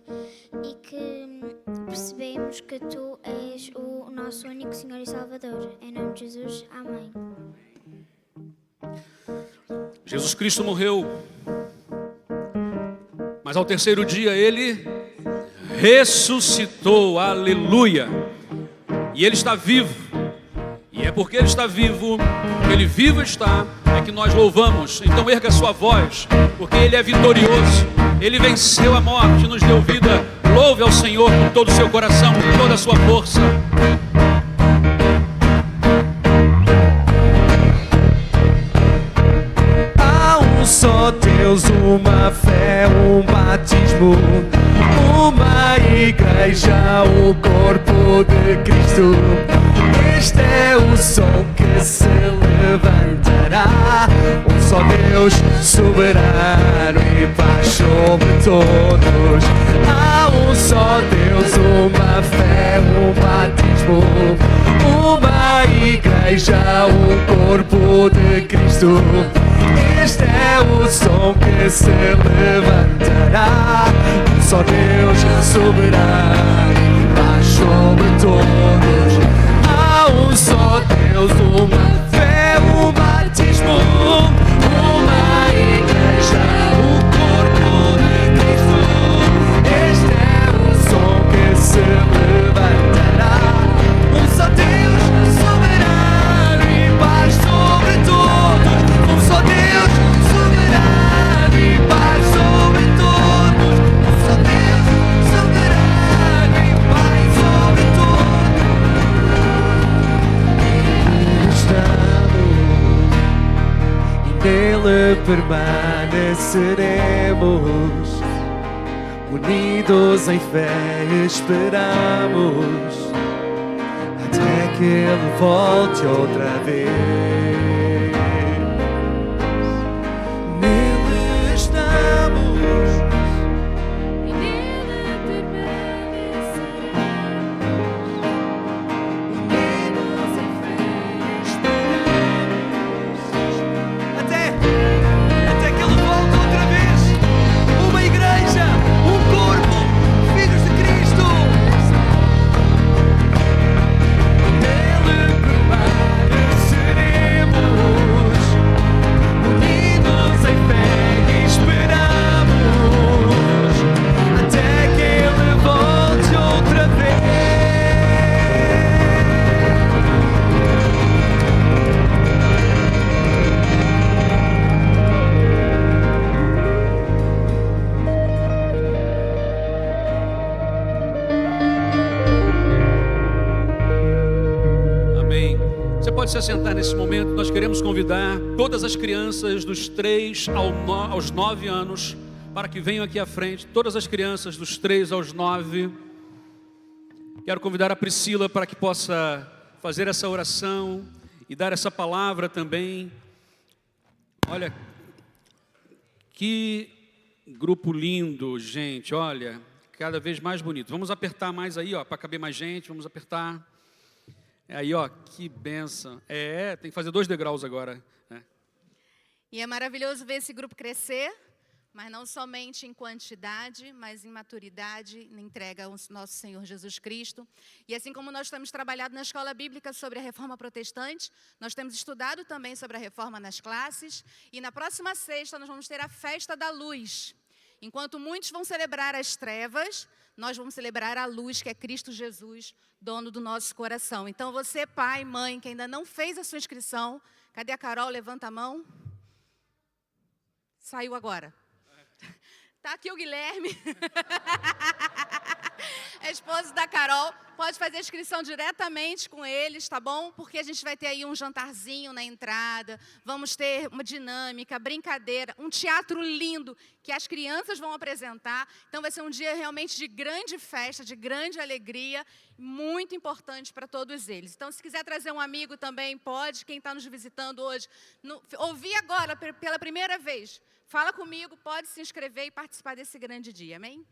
e que percebemos que Tu és o nosso único Senhor e Salvador. Em nome de Jesus, amém. Jesus Cristo morreu, mas ao terceiro dia Ele ressuscitou, aleluia, e Ele está vivo. E é porque Ele está vivo, Ele vivo está, é que nós louvamos. Então erga a sua voz, porque Ele é vitorioso, Ele venceu a morte, nos deu vida. Louve ao Senhor com todo o seu coração, com toda a sua força. Há um só Deus, uma fé, um batismo, uma igreja, o corpo de Cristo. Este é o som que se levantará, um só Deus soberano e paz sobre todos. Há um só Deus, uma fé, um batismo, uma igreja, um corpo de Cristo. Este é o som que se levantará, um só Deus soberano e paz sobre todos. Há um só Deus, uma fé, um batismo, uma igreja, o corpo de Cristo. Este é o som que se levantará, um só Deus soberano e paz sobre todos. Um só Deus soberano e paz sobre todos. Um só Deus soberano e paz sobre todos. Nele permaneceremos, unidos em fé esperamos, até que Ele volte outra vez. Nele estamos e nele permaneceremos, unidos em fé esperamos, até que Ele volte outra vez. Uma igreja, um corpo, filhos de Cristo. pode se assentar nesse momento. Nós queremos convidar todas as crianças dos 3 aos 9 anos para que venham aqui à frente. Todas as crianças dos 3 aos 9. Quero convidar a Priscila para que possa fazer essa oração e dar essa palavra também. Olha, que grupo lindo, gente. Olha, cada vez mais bonito. Vamos apertar mais aí, ó, para caber mais gente. Vamos apertar. Aí, ó, que benção. Tem que fazer 2 degraus agora. E é maravilhoso ver esse grupo crescer, mas não somente em quantidade, mas em maturidade, na entrega ao nosso Senhor Jesus Cristo. E assim como nós temos trabalhado na escola bíblica sobre a reforma protestante, nós temos estudado também sobre a reforma nas classes, e na próxima sexta nós vamos ter a festa da luz. Enquanto muitos vão celebrar as trevas, nós vamos celebrar a luz, que é Cristo Jesus, dono do nosso coração. Então você, pai, mãe, que ainda não fez a sua inscrição, cadê a Carol? Levanta a mão. Saiu agora. Está aqui o Guilherme, é esposo da Carol. Pode fazer a inscrição diretamente com eles, tá bom? Porque a gente vai ter aí um jantarzinho na entrada, vamos ter uma dinâmica, brincadeira, um teatro lindo que as crianças vão apresentar. Então vai ser um dia realmente de grande festa, de grande alegria, muito importante para todos eles. Então, se quiser trazer um amigo também, pode. Quem está nos visitando hoje, ouvir agora pela primeira vez, fala comigo, pode se inscrever e participar desse grande dia, amém?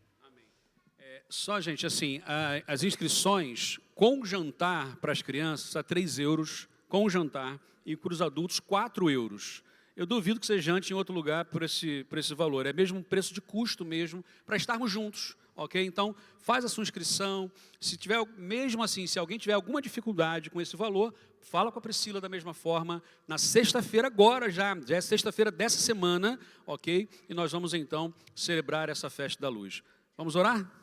Só, gente, assim, as inscrições com jantar para as crianças a 3 euros, com jantar, e para os adultos 4 euros. Eu duvido que você jante em outro lugar por esse valor. É mesmo um preço de custo mesmo, para estarmos juntos, ok? Então, faz a sua inscrição. Se tiver, mesmo assim, se alguém tiver alguma dificuldade com esse valor, fala com a Priscila da mesma forma. Na sexta-feira, agora já é sexta-feira dessa semana, ok? E nós vamos, então, celebrar essa festa da luz. Vamos orar?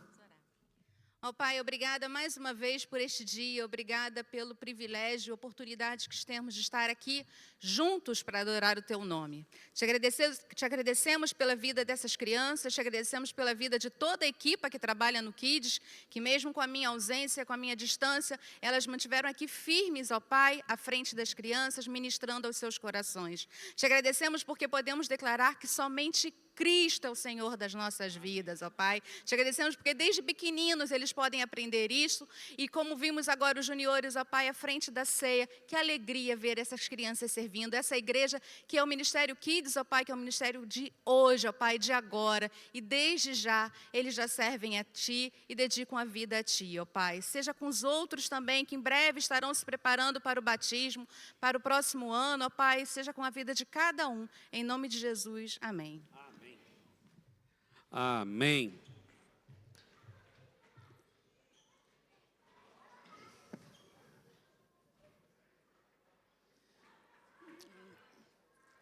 Ó Pai, obrigada mais uma vez por este dia, obrigada pelo privilégio e oportunidade que temos de estar aqui juntos para adorar o Teu nome. Te agradecemos pela vida dessas crianças, te agradecemos pela vida de toda a equipa que trabalha no Kids, que mesmo com a minha ausência, com a minha distância, elas mantiveram aqui firmes, ó Pai, à frente das crianças, ministrando aos seus corações. Te agradecemos porque podemos declarar que somente Cristo é o Senhor das nossas vidas, ó Pai. Te agradecemos porque desde pequeninos eles podem aprender isso. E como vimos agora os juniores, ó Pai, à frente da ceia, que alegria ver essas crianças servindo. Essa igreja que é o Ministério Kids, ó Pai, que é o ministério de hoje, ó Pai, de agora. E desde já, eles já servem a Ti e dedicam a vida a Ti, ó Pai. Seja com os outros também, que em breve estarão se preparando para o batismo, para o próximo ano, ó Pai. Seja com a vida de cada um. Em nome de Jesus, amém. Amém.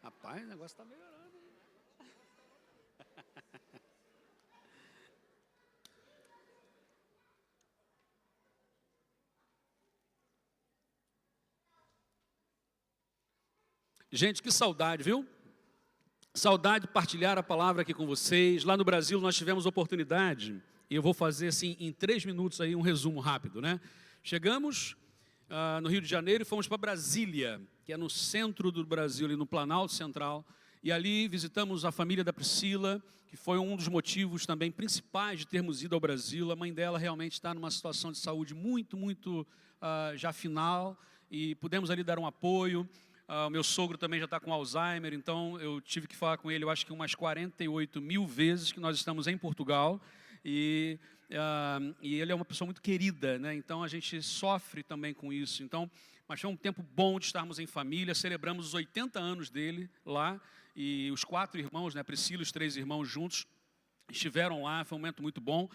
Rapaz, o negócio está melhorando. Gente, que saudade, viu? Saudade de partilhar a palavra aqui com vocês. Lá no Brasil nós tivemos oportunidade, e eu vou fazer assim em 3 minutos aí um resumo rápido, né? Chegamos no Rio de Janeiro e fomos para Brasília, que é no centro do Brasil, ali no Planalto Central, e ali visitamos a família da Priscila, que foi um dos motivos também principais de termos ido ao Brasil. A mãe dela realmente está numa situação de saúde muito já final, e pudemos ali dar um apoio. O meu sogro também já está com Alzheimer, então eu tive que falar com ele, eu acho que umas 48 mil vezes que nós estamos em Portugal, e ele é uma pessoa muito querida, né? Então a gente sofre também com isso. Então, mas foi um tempo bom de estarmos em família, celebramos os 80 anos dele lá, e os 4 irmãos, né, Priscila e os 3 irmãos juntos, estiveram lá, foi um momento muito bom.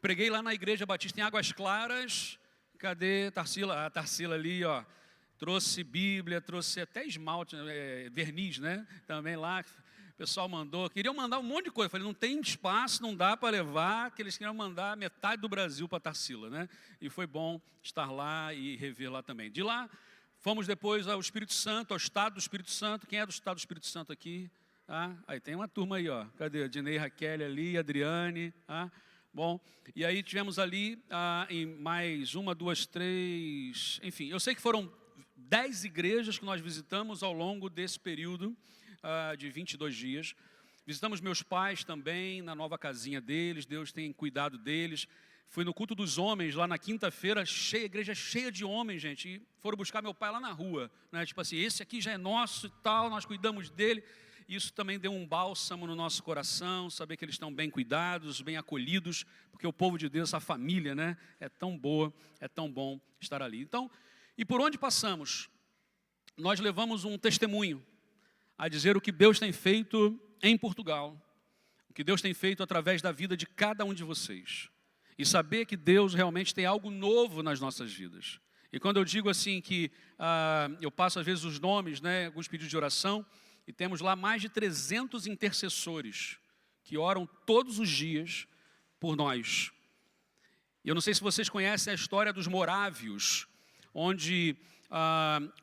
Preguei lá na Igreja Batista em Águas Claras. Cadê Tarsila? A Tarsila ali, ó. Trouxe Bíblia, trouxe até esmalte, verniz, né? Também lá, o pessoal mandou. Queriam mandar um monte de coisa. Falei, não tem espaço, não dá para levar, que eles queriam mandar metade do Brasil para Tarsila, né? E foi bom estar lá e rever lá também. De lá, fomos depois ao Espírito Santo, ao Estado do Espírito Santo. Quem é do Estado do Espírito Santo aqui? Aí tem uma turma aí, ó. Cadê? A Dinei, Raquel ali, Adriane, Bom, e aí tivemos ali em mais 1, 2, 3, enfim, eu sei que foram 10 igrejas que nós visitamos ao longo desse período de 22 dias. Visitamos meus pais também, na nova casinha deles, Deus tem cuidado deles. Fui no culto dos homens, lá na quinta-feira, igreja cheia de homens, gente, e foram buscar meu pai lá na rua, né? Tipo assim, esse aqui já é nosso e tal, nós cuidamos dele. Isso também deu um bálsamo no nosso coração, saber que eles estão bem cuidados, bem acolhidos, porque o povo de Deus, a família, né, é tão boa, é tão bom estar ali. Então, e por onde passamos, nós levamos um testemunho a dizer o que Deus tem feito em Portugal, o que Deus tem feito através da vida de cada um de vocês. E saber que Deus realmente tem algo novo nas nossas vidas. E quando eu digo assim que eu passo às vezes os nomes, né, alguns pedidos de oração, e temos lá mais de 300 intercessores que oram todos os dias por nós. E eu não sei se vocês conhecem a história dos morávios, onde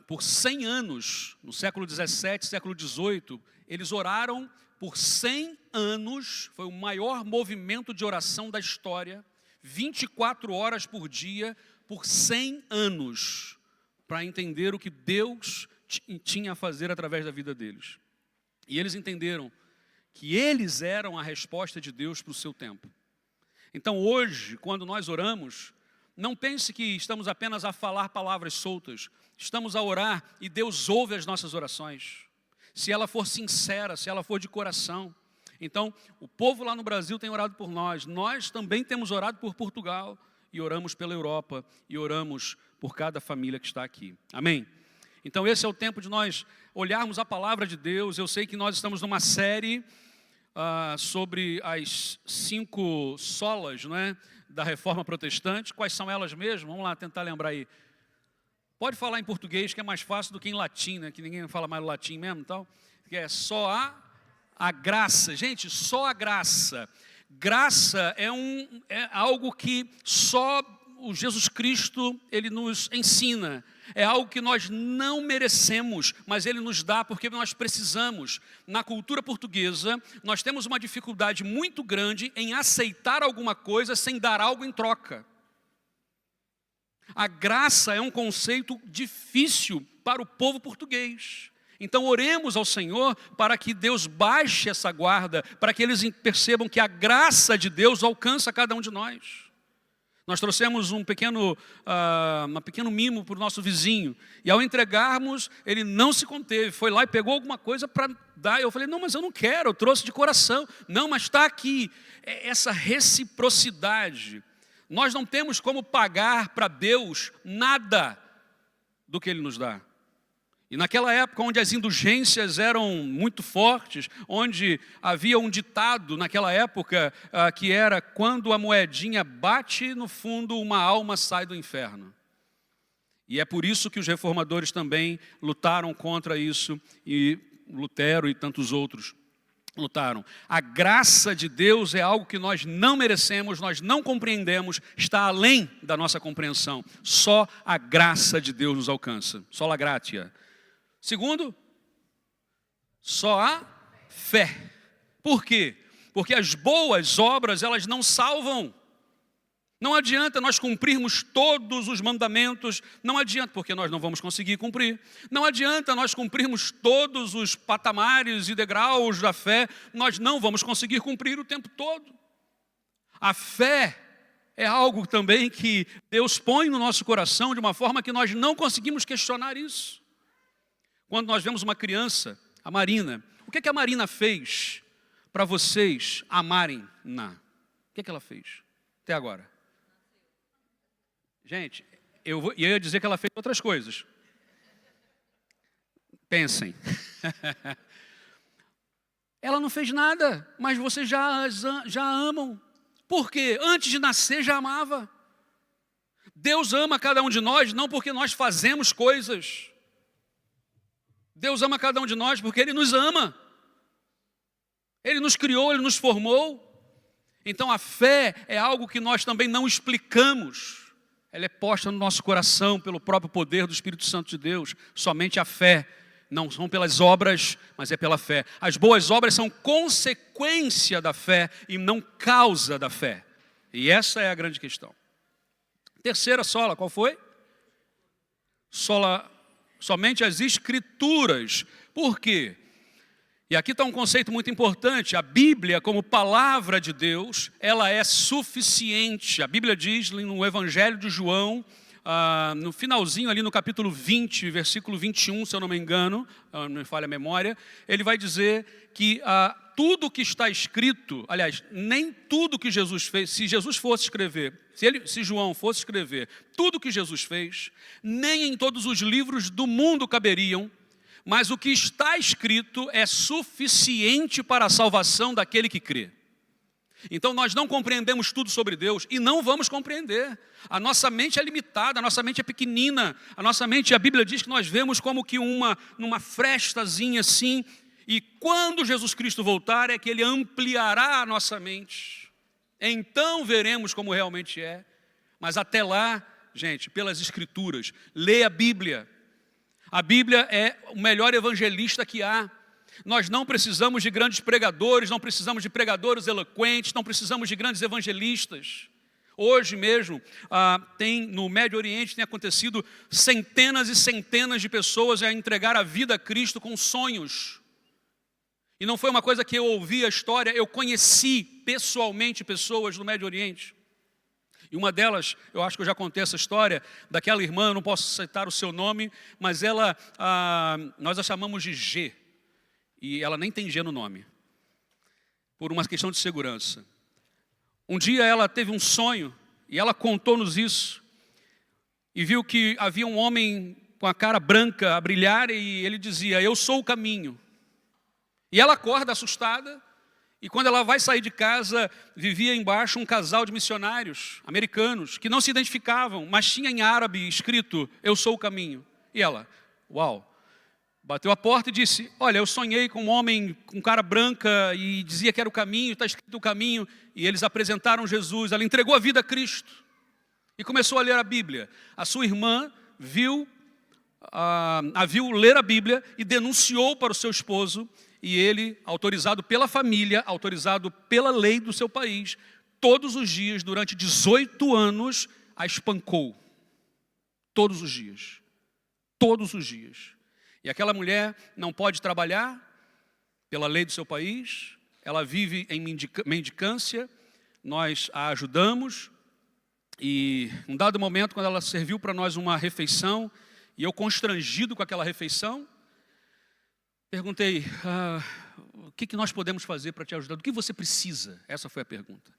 por 100 anos, no século 17, século 18, eles oraram por 100 anos, foi o maior movimento de oração da história, 24 horas por dia, por 100 anos, para entender o que Deus tinha a fazer através da vida deles. E eles entenderam que eles eram a resposta de Deus para o seu tempo. Então hoje, quando nós oramos, não pense que estamos apenas a falar palavras soltas. Estamos a orar e Deus ouve as nossas orações. Se ela for sincera, se ela for de coração. Então, o povo lá no Brasil tem orado por nós. Nós também temos orado por Portugal e oramos pela Europa e oramos por cada família que está aqui. Amém? Então, esse é o tempo de nós olharmos a palavra de Deus. Eu sei que nós estamos numa série sobre as 5 solas, não é, da Reforma Protestante. Quais são elas mesmo? Vamos lá tentar lembrar aí. Pode falar em português, que é mais fácil do que em latim, né? Que ninguém fala mais latim mesmo e tal. Que é só a graça. Gente, só a graça. Graça é algo que só o Jesus Cristo, ele nos ensina. É algo que nós não merecemos, mas ele nos dá porque nós precisamos. Na cultura portuguesa, nós temos uma dificuldade muito grande em aceitar alguma coisa sem dar algo em troca. A graça é um conceito difícil para o povo português. Então oremos ao Senhor para que Deus baixe essa guarda, para que eles percebam que a graça de Deus alcança cada um de nós. Nós trouxemos um pequeno mimo para o nosso vizinho. E ao entregarmos, ele não se conteve. Foi lá e pegou alguma coisa para dar. Eu falei, não, mas eu não quero, eu trouxe de coração. Não, mas está aqui. Essa reciprocidade. Nós não temos como pagar para Deus nada do que Ele nos dá. E naquela época onde as indulgências eram muito fortes, onde havia um ditado naquela época que era: quando a moedinha bate no fundo, uma alma sai do inferno. E é por isso que os reformadores também lutaram contra isso, e Lutero e tantos outros lutaram. A graça de Deus é algo que nós não merecemos, nós não compreendemos, está além da nossa compreensão. Só a graça de Deus nos alcança. Só a gratia. Segundo, só a fé. Por quê? Porque as boas obras, elas não salvam. Não adianta nós cumprirmos todos os mandamentos, não adianta, porque nós não vamos conseguir cumprir. Não adianta nós cumprirmos todos os patamares e degraus da fé, nós não vamos conseguir cumprir o tempo todo. A fé é algo também que Deus põe no nosso coração de uma forma que nós não conseguimos questionar isso. Quando nós vemos uma criança, a Marina, o que a Marina fez para vocês amarem Na? O que ela fez até agora? Gente, eu ia dizer que ela fez outras coisas. Pensem. Ela não fez nada, mas vocês já amam. Por quê? Antes de nascer já amava. Deus ama cada um de nós, não porque nós fazemos coisas. Deus ama cada um de nós porque Ele nos ama. Ele nos criou, Ele nos formou. Então a fé é algo que nós também não explicamos. Ela é posta no nosso coração pelo próprio poder do Espírito Santo de Deus. Somente a fé. Não são pelas obras, mas é pela fé. As boas obras são consequência da fé e não causa da fé. E essa é a grande questão. Terceira sola, qual foi? Sola somente as Escrituras. Por quê? E aqui está um conceito muito importante. A Bíblia, como palavra de Deus, ela é suficiente. A Bíblia diz no Evangelho de João, no finalzinho ali no capítulo 20, versículo 21, se eu não me engano, não me falha a memória, ele vai dizer que tudo que está escrito, aliás, nem tudo que Jesus fez, se Jesus fosse escrever, se João fosse escrever tudo que Jesus fez, nem em todos os livros do mundo caberiam, mas o que está escrito é suficiente para a salvação daquele que crê. Então nós não compreendemos tudo sobre Deus e não vamos compreender. A nossa mente é limitada, a nossa mente é pequenina, a nossa mente, a Bíblia diz que nós vemos como que numa frestazinha assim, e quando Jesus Cristo voltar é que Ele ampliará a nossa mente. Então veremos como realmente é. Mas até lá, gente, pelas Escrituras, leia a Bíblia. A Bíblia é o melhor evangelista que há. Nós não precisamos de grandes pregadores, não precisamos de pregadores eloquentes, não precisamos de grandes evangelistas. Hoje mesmo, no Médio Oriente tem acontecido centenas e centenas de pessoas a entregar a vida a Cristo com sonhos. E não foi uma coisa que eu ouvi a história, eu conheci pessoalmente pessoas no Médio Oriente. E uma delas, eu acho que eu já contei essa história, daquela irmã, eu não posso citar o seu nome, mas ela, nós a chamamos de G. E ela nem tem G no nome, por uma questão de segurança. Um dia ela teve um sonho, e ela contou-nos isso, e viu que havia um homem com a cara branca a brilhar, e ele dizia, eu sou o caminho. E ela acorda assustada, e quando ela vai sair de casa, vivia embaixo um casal de missionários americanos, que não se identificavam, mas tinha em árabe escrito, eu sou o caminho. E ela, uau, bateu a porta e disse, olha, eu sonhei com um homem com cara branca e dizia que era o caminho, está escrito o caminho. E eles apresentaram Jesus, ela entregou a vida a Cristo e começou a ler a Bíblia. A sua irmã a viu ler a Bíblia e denunciou para o seu esposo. E ele, autorizado pela família, autorizado pela lei do seu país, todos os dias, durante 18 anos, a espancou. Todos os dias. Todos os dias. E aquela mulher não pode trabalhar pela lei do seu país, ela vive em mendicância, nós a ajudamos. E um dado momento, quando ela serviu para nós uma refeição, e eu constrangido com aquela refeição, perguntei, o que nós podemos fazer para te ajudar? Do que você precisa? Essa foi a pergunta.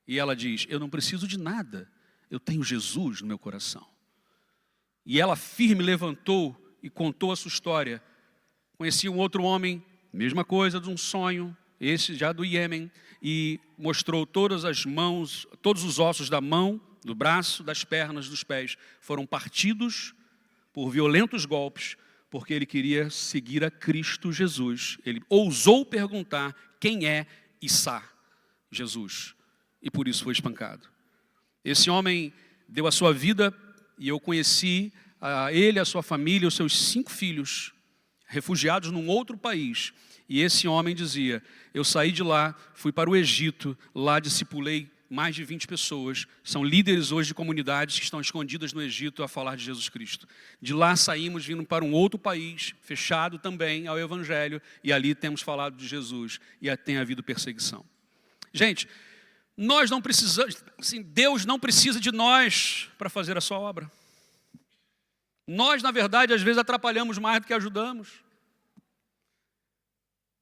E ela diz, eu não preciso de nada, eu tenho Jesus no meu coração. E ela firme levantou e contou a sua história. Conheci um outro homem, mesma coisa, de um sonho, esse já do Iêmen, e mostrou todas as mãos, todos os ossos da mão, do braço, das pernas, dos pés, foram partidos por violentos golpes, porque ele queria seguir a Cristo Jesus. Ele ousou perguntar quem é Issa, Jesus, e por isso foi espancado. Esse homem deu a sua vida e eu conheci ele, a sua família, os seus 5 filhos, refugiados num outro país. E esse homem dizia, eu saí de lá, fui para o Egito, lá discipulei mais de 20 pessoas, são líderes hoje de comunidades que estão escondidas no Egito a falar de Jesus Cristo. De lá saímos vindo para um outro país, fechado também ao Evangelho, e ali temos falado de Jesus, e tem havido perseguição. Gente, nós não precisamos, assim, Deus não precisa de nós para fazer a sua obra. Nós, na verdade, às vezes atrapalhamos mais do que ajudamos.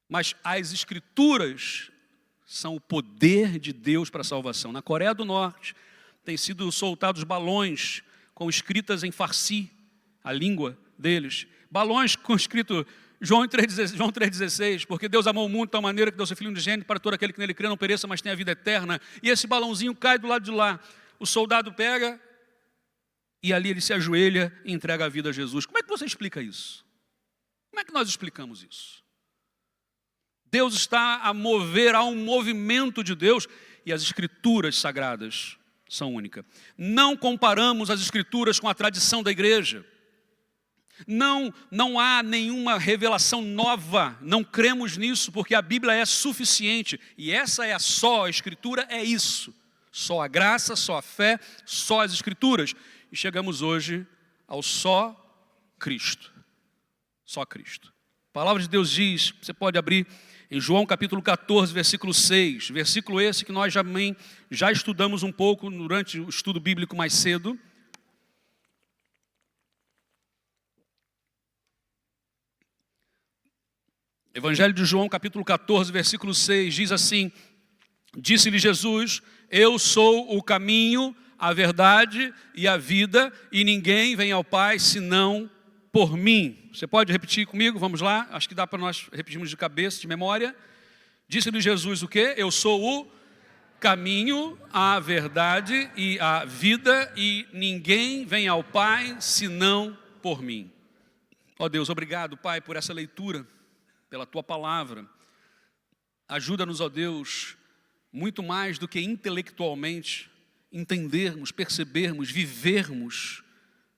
Mas as Escrituras são o poder de Deus para a salvação. Na Coreia do Norte, têm sido soltados balões com escritas em farsi, a língua deles. Balões com escrito João 3,16, porque Deus amou o mundo de tal maneira que deu seu Filho unigênito para todo aquele que nele crê não pereça, mas tenha a vida eterna. E esse balãozinho cai do lado de lá. O soldado pega e ali ele se ajoelha e entrega a vida a Jesus. Como é que você explica isso? Como é que nós explicamos isso? Deus está a mover, há um movimento de Deus, e as Escrituras sagradas são únicas. Não comparamos as Escrituras com a tradição da igreja. Não há nenhuma revelação nova, não cremos nisso, porque a Bíblia é suficiente, e essa é a Escritura é isso. Só a graça, só a fé, só as Escrituras. E chegamos hoje ao só Cristo. Só Cristo. A palavra de Deus diz, você pode abrir em João capítulo 14, versículo 6, versículo esse que nós já estudamos um pouco durante o estudo bíblico mais cedo. Evangelho de João capítulo 14, versículo 6, diz assim: disse-lhe Jesus, eu sou o caminho, a verdade e a vida, e ninguém vem ao Pai senão por mim. Você pode repetir comigo? Vamos lá. Acho que dá para nós repetirmos de cabeça, de memória. Disse-lhe Jesus o quê? Eu sou o caminho, a verdade e a vida, e ninguém vem ao Pai senão por mim. Ó Deus, obrigado, Pai, por essa leitura, pela Tua palavra. Ajuda-nos, ó Deus, muito mais do que intelectualmente, entendermos, percebermos, vivermos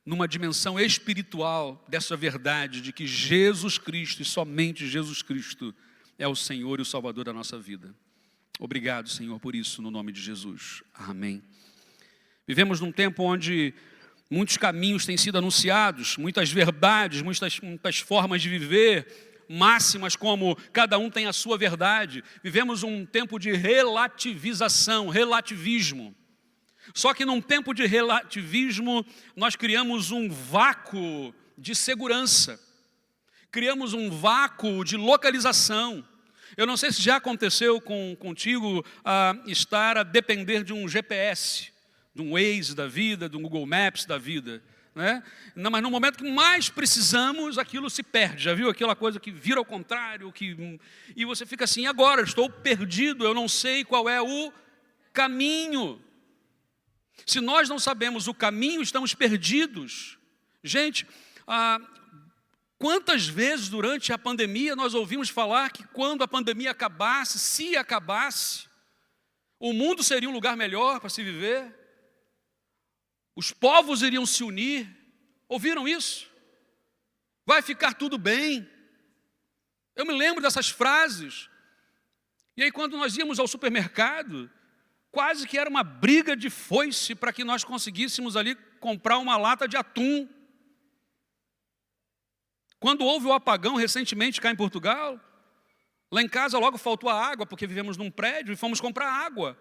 numa dimensão espiritual dessa verdade de que Jesus Cristo e somente Jesus Cristo é o Senhor e o Salvador da nossa vida. Obrigado, Senhor, por isso, no nome de Jesus. Amém. Vivemos num tempo onde muitos caminhos têm sido anunciados, muitas verdades, muitas formas de viver, máximas como cada um tem a sua verdade. Vivemos um tempo de relativização, relativismo. Só que num tempo de relativismo, nós criamos um vácuo de segurança. Criamos um vácuo de localização. Eu não sei se já aconteceu contigo estar a depender de um GPS, de um Waze da vida, de um Google Maps da vida, né? Não, mas no momento que mais precisamos, aquilo se perde. Já viu aquela coisa que vira ao contrário? E você fica assim, agora estou perdido, eu não sei qual é o caminho. Se nós não sabemos o caminho, estamos perdidos. Gente, quantas vezes durante a pandemia nós ouvimos falar que quando a pandemia acabasse, se acabasse, o mundo seria um lugar melhor para se viver? Os povos iriam se unir. Ouviram isso? Vai ficar tudo bem. Eu me lembro dessas frases. E aí quando nós íamos ao supermercado, quase que era uma briga de foice para que nós conseguíssemos ali comprar uma lata de atum. Quando houve o apagão recentemente cá em Portugal, lá em casa logo faltou a água, porque vivemos num prédio e fomos comprar água.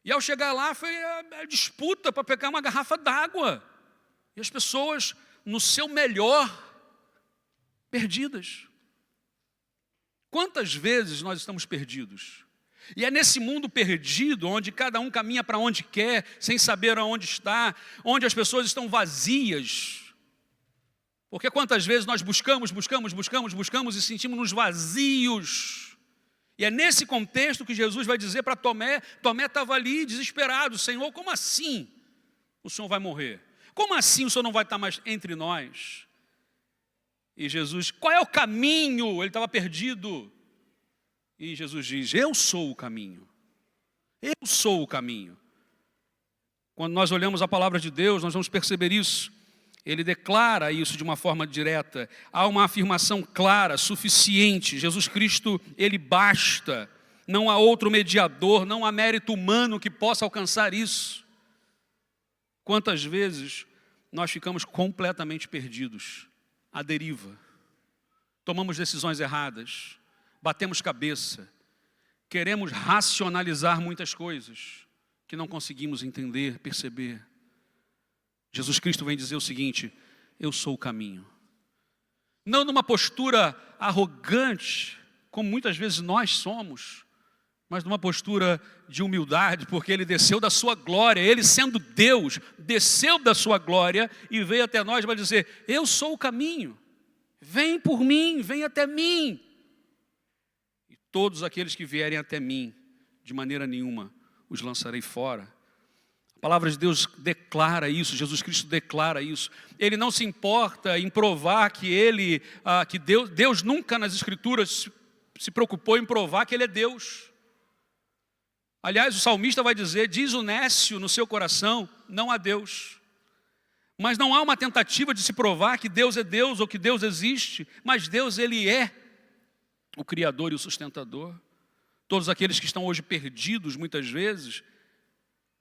E ao chegar lá foi a disputa para pegar uma garrafa d'água. E as pessoas, no seu melhor, perdidas. Quantas vezes nós estamos perdidos? E é nesse mundo perdido, onde cada um caminha para onde quer, sem saber aonde está, onde as pessoas estão vazias. Porque quantas vezes nós buscamos e sentimos-nos vazios. E é nesse contexto que Jesus vai dizer para Tomé, Tomé estava ali desesperado, Senhor, como assim o Senhor vai morrer? Como assim o Senhor não vai estar mais entre nós? E Jesus, qual é o caminho? Ele estava perdido. E Jesus diz, eu sou o caminho. Eu sou o caminho. Quando nós olhamos a palavra de Deus, nós vamos perceber isso. Ele declara isso de uma forma direta. Há uma afirmação clara, suficiente. Jesus Cristo, Ele basta. Não há outro mediador, não há mérito humano que possa alcançar isso. Quantas vezes nós ficamos completamente perdidos, à deriva. Tomamos decisões erradas, batemos cabeça, queremos racionalizar muitas coisas que não conseguimos entender, perceber. Jesus Cristo vem dizer o seguinte, eu sou o caminho. Não numa postura arrogante, como muitas vezes nós somos, mas numa postura de humildade, porque Ele desceu da sua glória, Ele sendo Deus, desceu da sua glória e veio até nós para dizer, eu sou o caminho, vem por mim, vem até mim. E todos aqueles que vierem até mim, de maneira nenhuma, os lançarei fora. A palavra de Deus declara isso, Jesus Cristo declara isso. Ele não se importa em provar que Deus nunca nas Escrituras se preocupou em provar que Ele é Deus. Aliás, o salmista vai dizer, diz o nécio no seu coração, não há Deus. Mas não há uma tentativa de se provar que Deus é Deus ou que Deus existe, mas Deus, Ele é o Criador e o sustentador. Todos aqueles que estão hoje perdidos, muitas vezes,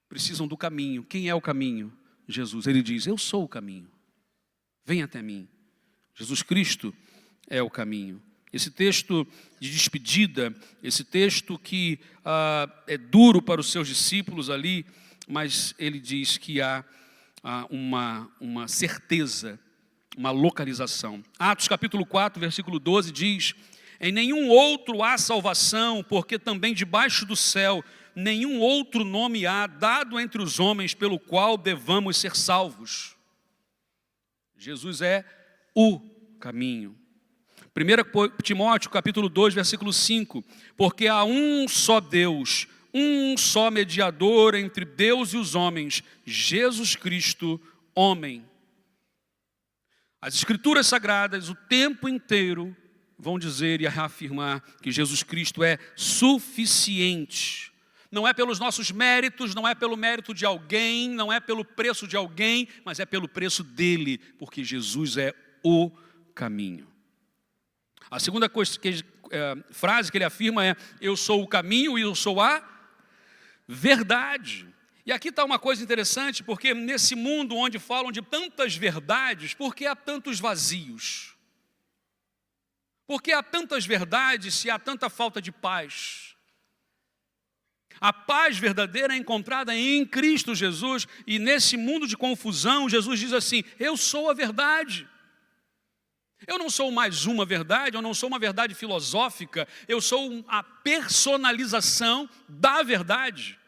precisam do caminho. Quem é o caminho? Jesus. Ele diz, eu sou o caminho. Vem até mim. Jesus Cristo, é o caminho. Esse texto de despedida, esse texto que é duro para os seus discípulos ali, mas ele diz que há uma certeza, uma localização. Atos capítulo 4, versículo 12 diz: em nenhum outro há salvação, porque também debaixo do céu nenhum outro nome há dado entre os homens pelo qual devamos ser salvos. Jesus é o caminho. 1 Timóteo capítulo 2, versículo 5, porque há um só Deus, um só mediador entre Deus e os homens, Jesus Cristo, homem. As Escrituras Sagradas, o tempo inteiro, vão dizer e reafirmar que Jesus Cristo é suficiente. Não é pelos nossos méritos, não é pelo mérito de alguém, não é pelo preço de alguém, mas é pelo preço dele, porque Jesus é o caminho. A segunda frase que ele afirma é: eu sou o caminho e eu sou a verdade. E aqui está uma coisa interessante, porque nesse mundo onde falam de tantas verdades, por que há tantos vazios? Por que há tantas verdades se há tanta falta de paz? A paz verdadeira é encontrada em Cristo Jesus, e nesse mundo de confusão, Jesus diz assim: eu sou a verdade. Eu não sou mais uma verdade, eu não sou uma verdade filosófica, eu sou a personalização da verdade.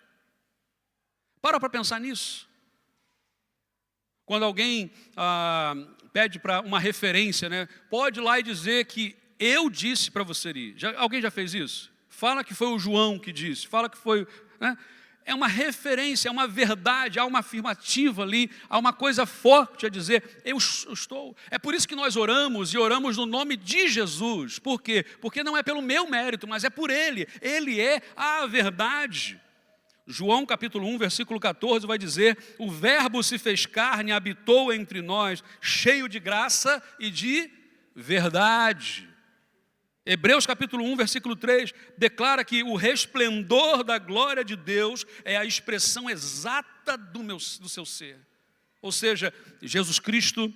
Para pensar nisso. Quando alguém pede para uma referência, né, pode ir lá e dizer que eu disse para você ir. Alguém já fez isso? Fala que foi o João que disse, fala que foi... Né? É uma referência, é uma verdade, há uma afirmativa ali, há uma coisa forte a dizer, eu estou. É por isso que nós oramos, e oramos no nome de Jesus. Por quê? Porque não é pelo meu mérito, mas é por Ele. Ele é a verdade. João capítulo 1, versículo 14 vai dizer: o verbo se fez carne, habitou entre nós, cheio de graça e de verdade. Hebreus capítulo 1, versículo 3, declara que o resplendor da glória de Deus é a expressão exata do seu ser. Ou seja, Jesus Cristo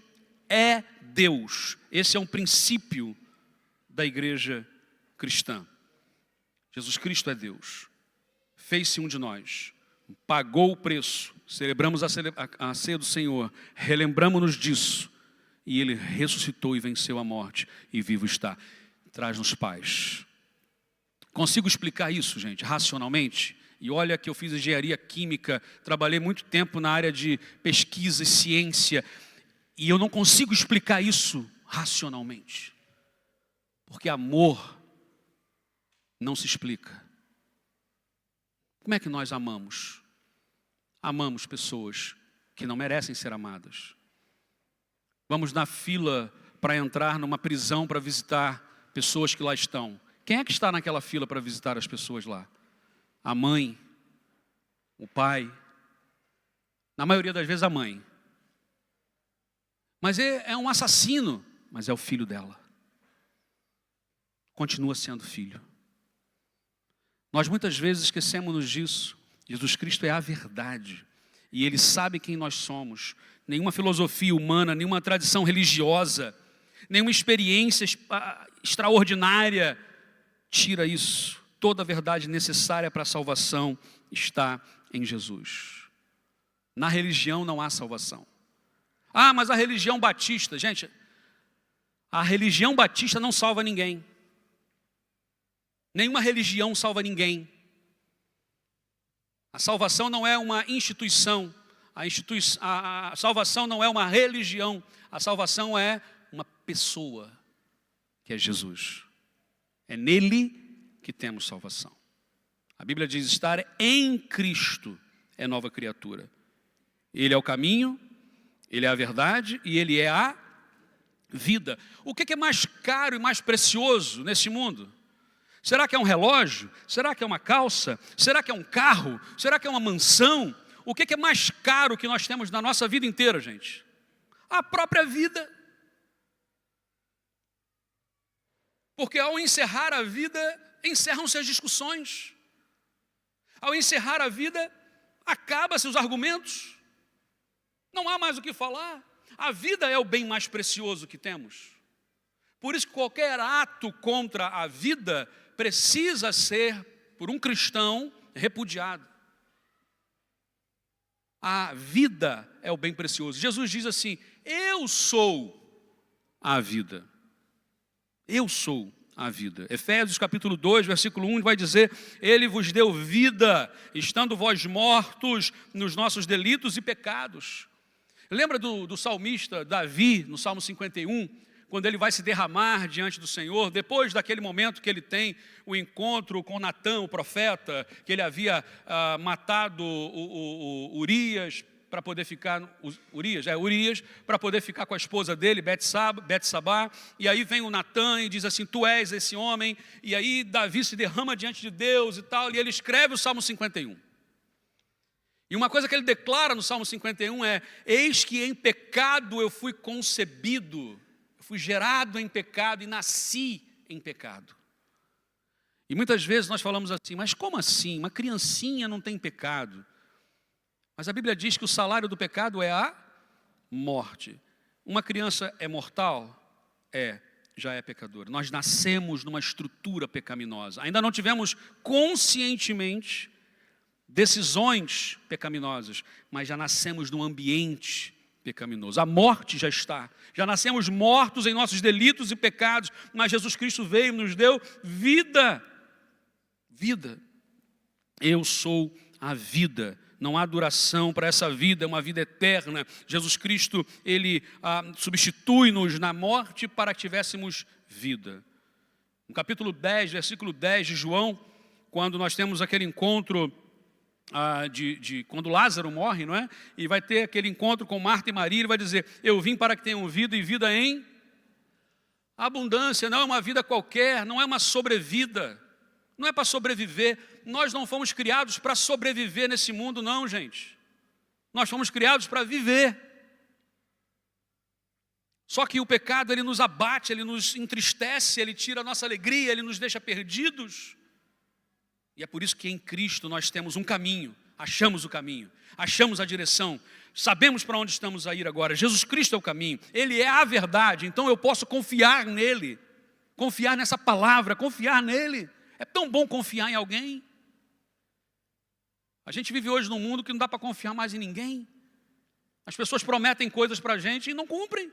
é Deus. Esse é um princípio da igreja cristã. Jesus Cristo é Deus. Fez-se um de nós, pagou o preço, celebramos a ceia do Senhor, relembramos-nos disso, e Ele ressuscitou e venceu a morte, e vivo está. Traz-nos paz. Consigo explicar isso, gente, racionalmente? E olha que eu fiz engenharia química, trabalhei muito tempo na área de pesquisa e ciência, e eu não consigo explicar isso racionalmente. Porque amor não se explica. Como é que nós amamos? Amamos pessoas que não merecem ser amadas. Vamos na fila para entrar numa prisão para visitar pessoas que lá estão. Quem é que está naquela fila para visitar as pessoas lá? A mãe, o pai, na maioria das vezes a mãe. Mas é um assassino, mas é o filho dela. Continua sendo filho. Nós muitas vezes esquecemos disso. Jesus Cristo é a verdade. E Ele sabe quem nós somos. Nenhuma filosofia humana, nenhuma tradição religiosa, nenhuma experiência extraordinária tira isso. Toda a verdade necessária para a salvação está em Jesus. Na religião não há salvação. Ah, mas a religião batista, gente, a religião batista não salva ninguém. Nenhuma religião salva ninguém. A salvação não é uma instituição. A salvação não é uma religião. A salvação é uma pessoa, que é Jesus. É nele que temos salvação. A Bíblia diz: estar em Cristo é nova criatura. Ele é o caminho, Ele é a verdade e Ele é a vida. O que é mais caro e mais precioso nesse mundo? Será que é um relógio? Será que é uma calça? Será que é um carro? Será que é uma mansão? O que é mais caro que nós temos na nossa vida inteira, gente? A própria vida. Porque ao encerrar a vida, encerram-se as discussões. Ao encerrar a vida, acabam-se os argumentos. Não há mais o que falar. A vida é o bem mais precioso que temos. Por isso que qualquer ato contra a vida precisa ser, por um cristão, repudiado. A vida é o bem precioso. Jesus diz assim: eu sou a vida. Eu sou a vida. Efésios capítulo 2, versículo 1, vai dizer: ele vos deu vida, estando vós mortos nos nossos delitos e pecados. Lembra do salmista Davi, no Salmo 51, quando ele vai se derramar diante do Senhor, depois daquele momento que ele tem o encontro com Natã, o profeta, que ele havia matado o Urias, para poder ficar, Urias, para poder ficar com a esposa dele, Betsabá, e aí vem o Natã e diz assim: tu és esse homem, e aí Davi se derrama diante de Deus e tal, e ele escreve o Salmo 51. E uma coisa que ele declara no Salmo 51 é: eis que em pecado eu fui concebido, eu fui gerado em pecado e nasci em pecado. E muitas vezes nós falamos assim: mas como assim? Uma criancinha não tem pecado. Mas a Bíblia diz que o salário do pecado é a morte. Uma criança é mortal? Já é pecadora. Nós nascemos numa estrutura pecaminosa. Ainda não tivemos conscientemente decisões pecaminosas, mas já nascemos num ambiente pecaminoso. A morte já está. Já nascemos mortos em nossos delitos e pecados, mas Jesus Cristo veio e nos deu vida. Vida. Eu sou a vida. Não há duração para essa vida, é uma vida eterna. Jesus Cristo, ele substitui-nos na morte para que tivéssemos vida. No capítulo 10, versículo 10 de João, quando nós temos aquele encontro quando Lázaro morre, não é? E vai ter aquele encontro com Marta e Maria, ele vai dizer: eu vim para que tenham vida e vida em abundância. Não é uma vida qualquer, não é uma sobrevida, não é para sobreviver. Nós não fomos criados para sobreviver nesse mundo, não, gente. Nós fomos criados para viver. Só que o pecado, ele nos abate, ele nos entristece, ele tira a nossa alegria, ele nos deixa perdidos. E é por isso que em Cristo nós temos um caminho, achamos o caminho, achamos a direção, sabemos para onde estamos a ir agora. Jesus Cristo é o caminho, Ele é a verdade, então eu posso confiar nele, confiar nessa palavra, confiar nele. É tão bom confiar em alguém. A gente vive hoje num mundo que não dá para confiar mais em ninguém. As pessoas prometem coisas para a gente e não cumprem.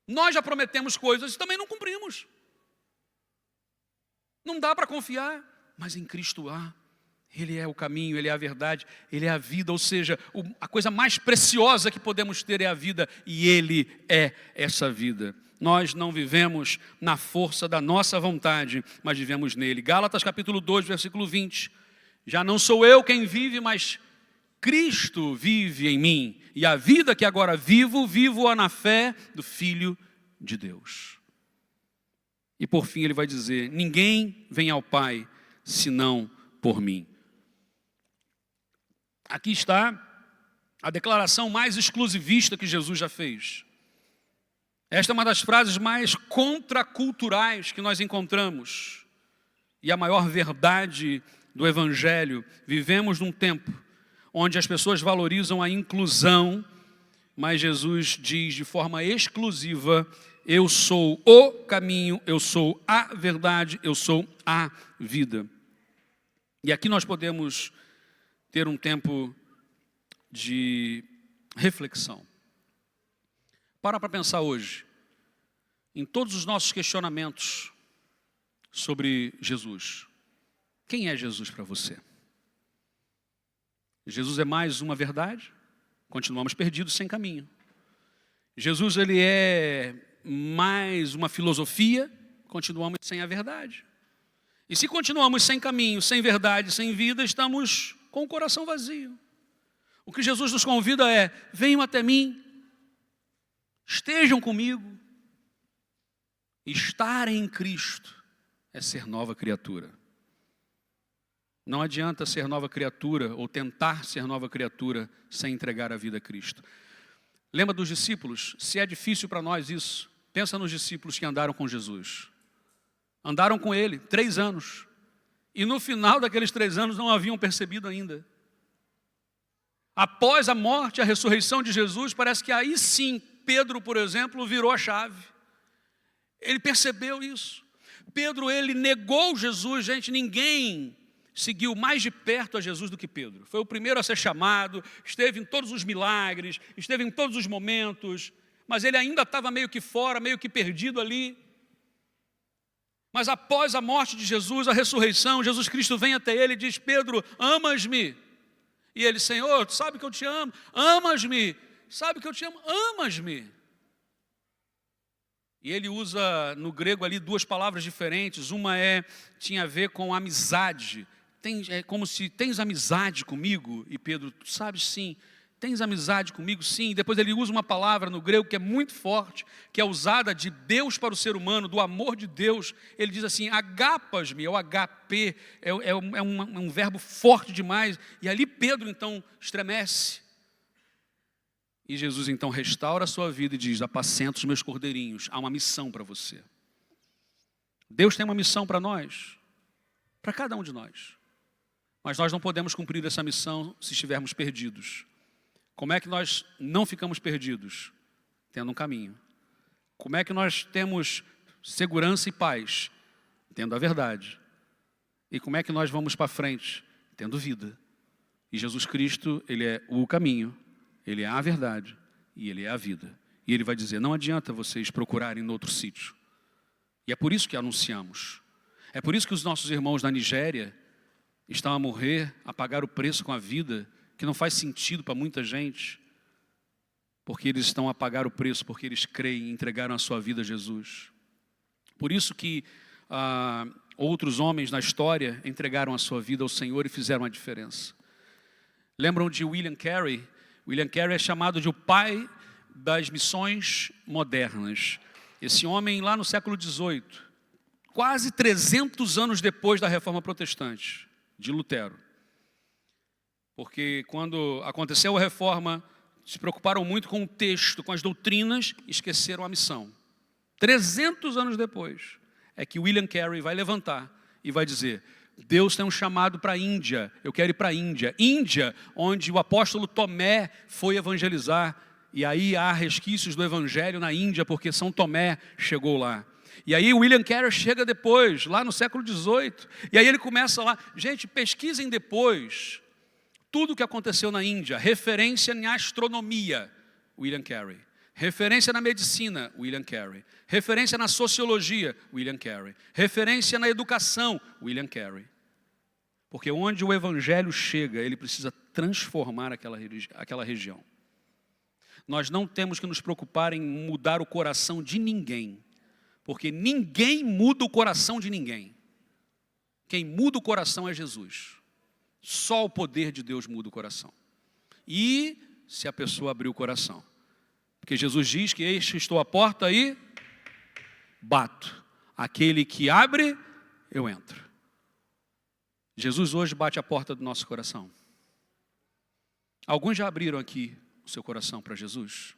Nós já prometemos coisas e também não cumprimos. Não dá para confiar, mas em Cristo há. Ele é o caminho, Ele é a verdade, Ele é a vida, ou seja, a coisa mais preciosa que podemos ter é a vida, e Ele é essa vida. Nós não vivemos na força da nossa vontade, mas vivemos nele. Gálatas capítulo 2, versículo 20. Já não sou eu quem vive, mas Cristo vive em mim. E a vida que agora vivo, vivo-a na fé do Filho de Deus. E por fim ele vai dizer: ninguém vem ao Pai senão por mim. Aqui está a declaração mais exclusivista que Jesus já fez. Esta é uma das frases mais contraculturais que nós encontramos. E a maior verdade do Evangelho: vivemos num tempo onde as pessoas valorizam a inclusão, mas Jesus diz de forma exclusiva: eu sou o caminho, eu sou a verdade, eu sou a vida. E aqui nós podemos ter um tempo de reflexão. Para pensar hoje em todos os nossos questionamentos sobre Jesus. Quem é Jesus para você? Jesus é mais uma verdade? Continuamos perdidos sem caminho. Jesus, ele é mais uma filosofia? Continuamos sem a verdade. E se continuamos sem caminho, sem verdade, sem vida, estamos com o coração vazio. O que Jesus nos convida é: venham até mim, estejam comigo. Estar em Cristo é ser nova criatura. Não adianta ser nova criatura ou tentar ser nova criatura sem entregar a vida a Cristo. Lembra dos discípulos? Se é difícil para nós isso, pensa nos discípulos que andaram com Jesus. Andaram com Ele 3 anos. E no final daqueles 3 anos não haviam percebido ainda. Após a morte e a ressurreição de Jesus, parece que aí sim, Pedro, por exemplo, virou a chave. Ele percebeu isso. Pedro, ele negou Jesus, gente, ninguém seguiu mais de perto a Jesus do que Pedro. Foi o primeiro a ser chamado, esteve em todos os milagres, esteve em todos os momentos, mas ele ainda estava meio que fora, meio que perdido ali. Mas após a morte de Jesus, a ressurreição, Jesus Cristo vem até ele e diz: Pedro, amas-me? E ele: Senhor, tu sabe que eu te amo, amas-me? Sabe que eu te amo, amas-me? E ele usa no grego ali duas palavras diferentes. Uma tinha a ver com amizade. É como se: tens amizade comigo? E Pedro: tu sabes, sim. Tens amizade comigo? Sim. E depois ele usa uma palavra no grego que é muito forte, que é usada de Deus para o ser humano, do amor de Deus. Ele diz assim: agapas-me, é o HP, é um verbo forte demais. E ali Pedro então estremece. E Jesus então restaura a sua vida e diz: apacenta os meus cordeirinhos. Há uma missão para você. Deus tem uma missão para nós, para cada um de nós. Mas nós não podemos cumprir essa missão se estivermos perdidos. Como é que nós não ficamos perdidos? Tendo um caminho. Como é que nós temos segurança e paz? Tendo a verdade. E como é que nós vamos para frente? Tendo vida. E Jesus Cristo, Ele é o caminho, Ele é a verdade e Ele é a vida. E Ele vai dizer: não adianta vocês procurarem em outro sítio. E é por isso que anunciamos. É por isso que os nossos irmãos na Nigéria estão a morrer, a pagar o preço com a vida, que não faz sentido para muita gente, porque eles estão a pagar o preço, porque eles creem e entregaram a sua vida a Jesus. Por isso que outros homens na história entregaram a sua vida ao Senhor e fizeram a diferença. Lembram de William Carey? William Carey é chamado de o pai das missões modernas. Esse homem lá no século XVIII, quase 300 anos depois da Reforma Protestante, de Lutero. Porque quando aconteceu a Reforma, se preocuparam muito com o texto, com as doutrinas, e esqueceram a missão. 300 anos depois, é que William Carey vai levantar e vai dizer: Deus tem um chamado para a Índia, eu quero ir para a Índia. Índia, onde o apóstolo Tomé foi evangelizar, e aí há resquícios do evangelho na Índia, porque São Tomé chegou lá. E aí William Carey chega depois, lá no século XVIII, e aí ele começa lá, gente, pesquisem depois tudo o que aconteceu na Índia. Referência em astronomia, William Carey. Referência na medicina, William Carey. Referência na sociologia, William Carey. Referência na educação, William Carey. Porque onde o evangelho chega, ele precisa transformar aquela região. Nós não temos que nos preocupar em mudar o coração de ninguém, porque ninguém muda o coração de ninguém. Quem muda o coração é Jesus. Só o poder de Deus muda o coração. E se a pessoa abrir o coração. Porque Jesus diz que: eis que estou à porta e bato. Aquele que abre, eu entro. Jesus hoje bate a porta do nosso coração. Alguns já abriram aqui o seu coração para Jesus.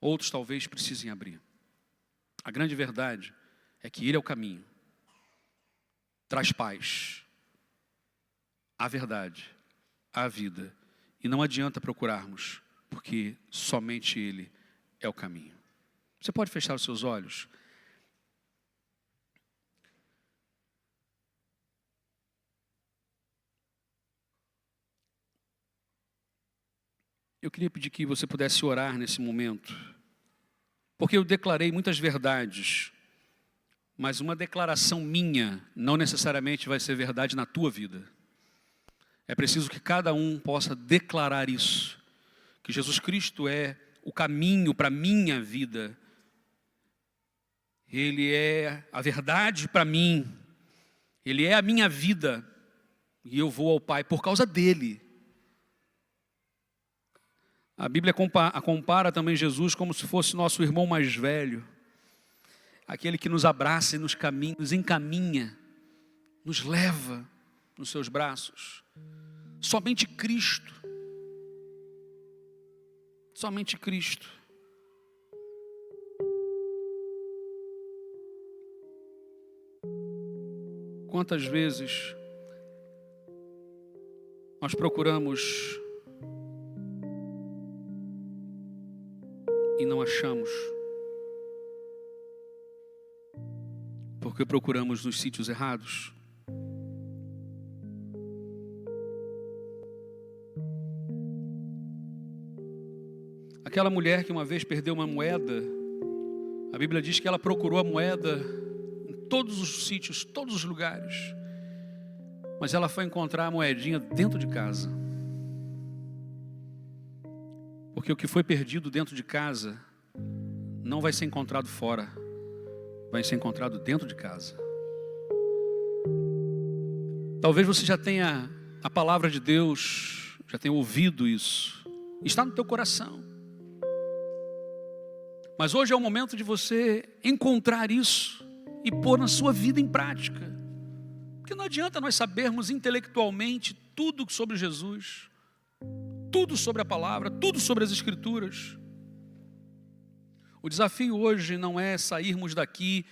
Outros talvez precisem abrir. A grande verdade é que Ele é o caminho. Traz paz. A verdade, a vida. E não adianta procurarmos, porque somente Ele é o caminho. Você pode fechar os seus olhos? Eu queria pedir que você pudesse orar nesse momento, porque eu declarei muitas verdades, mas uma declaração minha não necessariamente vai ser verdade na tua vida. É preciso que cada um possa declarar isso, que Jesus Cristo é o caminho para a minha vida. Ele é a verdade para mim. Ele é a minha vida. E eu vou ao Pai por causa dele. A Bíblia compara também Jesus como se fosse nosso irmão mais velho. Aquele que nos abraça e nos encaminha, nos leva nos seus braços. Somente Cristo. Somente Cristo. Quantas vezes nós procuramos e não achamos? porque procuramos nos sítios errados. Aquela mulher que uma vez perdeu uma moeda, a Bíblia diz que ela procurou a moeda em todos os sítios, todos os lugares, mas ela foi encontrar a moedinha dentro de casa. Porque o que foi perdido dentro de casa não vai ser encontrado fora, vai ser encontrado dentro de casa. Talvez você já tenha a palavra de Deus, já tenha ouvido isso, está no teu coração. Mas hoje é o momento de você encontrar isso e pôr na sua vida em prática. Porque não adianta nós sabermos intelectualmente tudo sobre Jesus, tudo sobre a palavra, tudo sobre as Escrituras. O desafio hoje não é sairmos daqui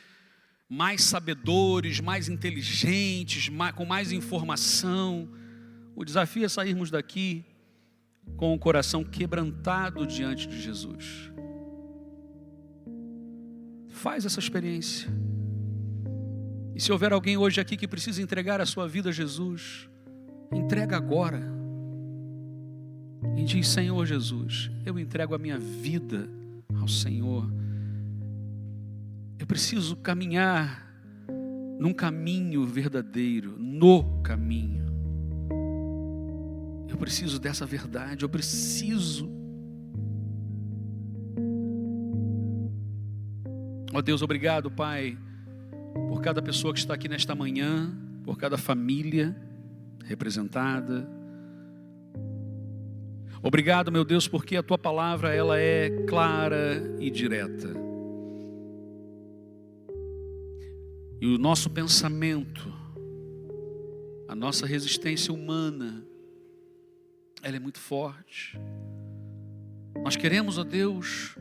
mais sabedores, mais inteligentes, com mais informação. O desafio é sairmos daqui com o coração quebrantado diante de Jesus. Faz essa experiência. E se houver alguém hoje aqui que precisa entregar a sua vida a Jesus, entrega agora. E diz: Senhor Jesus, eu entrego a minha vida ao Senhor. Eu preciso caminhar num caminho verdadeiro, no caminho. Eu preciso dessa verdade, eu preciso. Ó Deus, obrigado, Pai, por cada pessoa que está aqui nesta manhã, por cada família representada. Obrigado, meu Deus, porque a Tua palavra, ela é clara e direta. E o nosso pensamento, a nossa resistência humana, ela é muito forte. Nós queremos, ó Deus,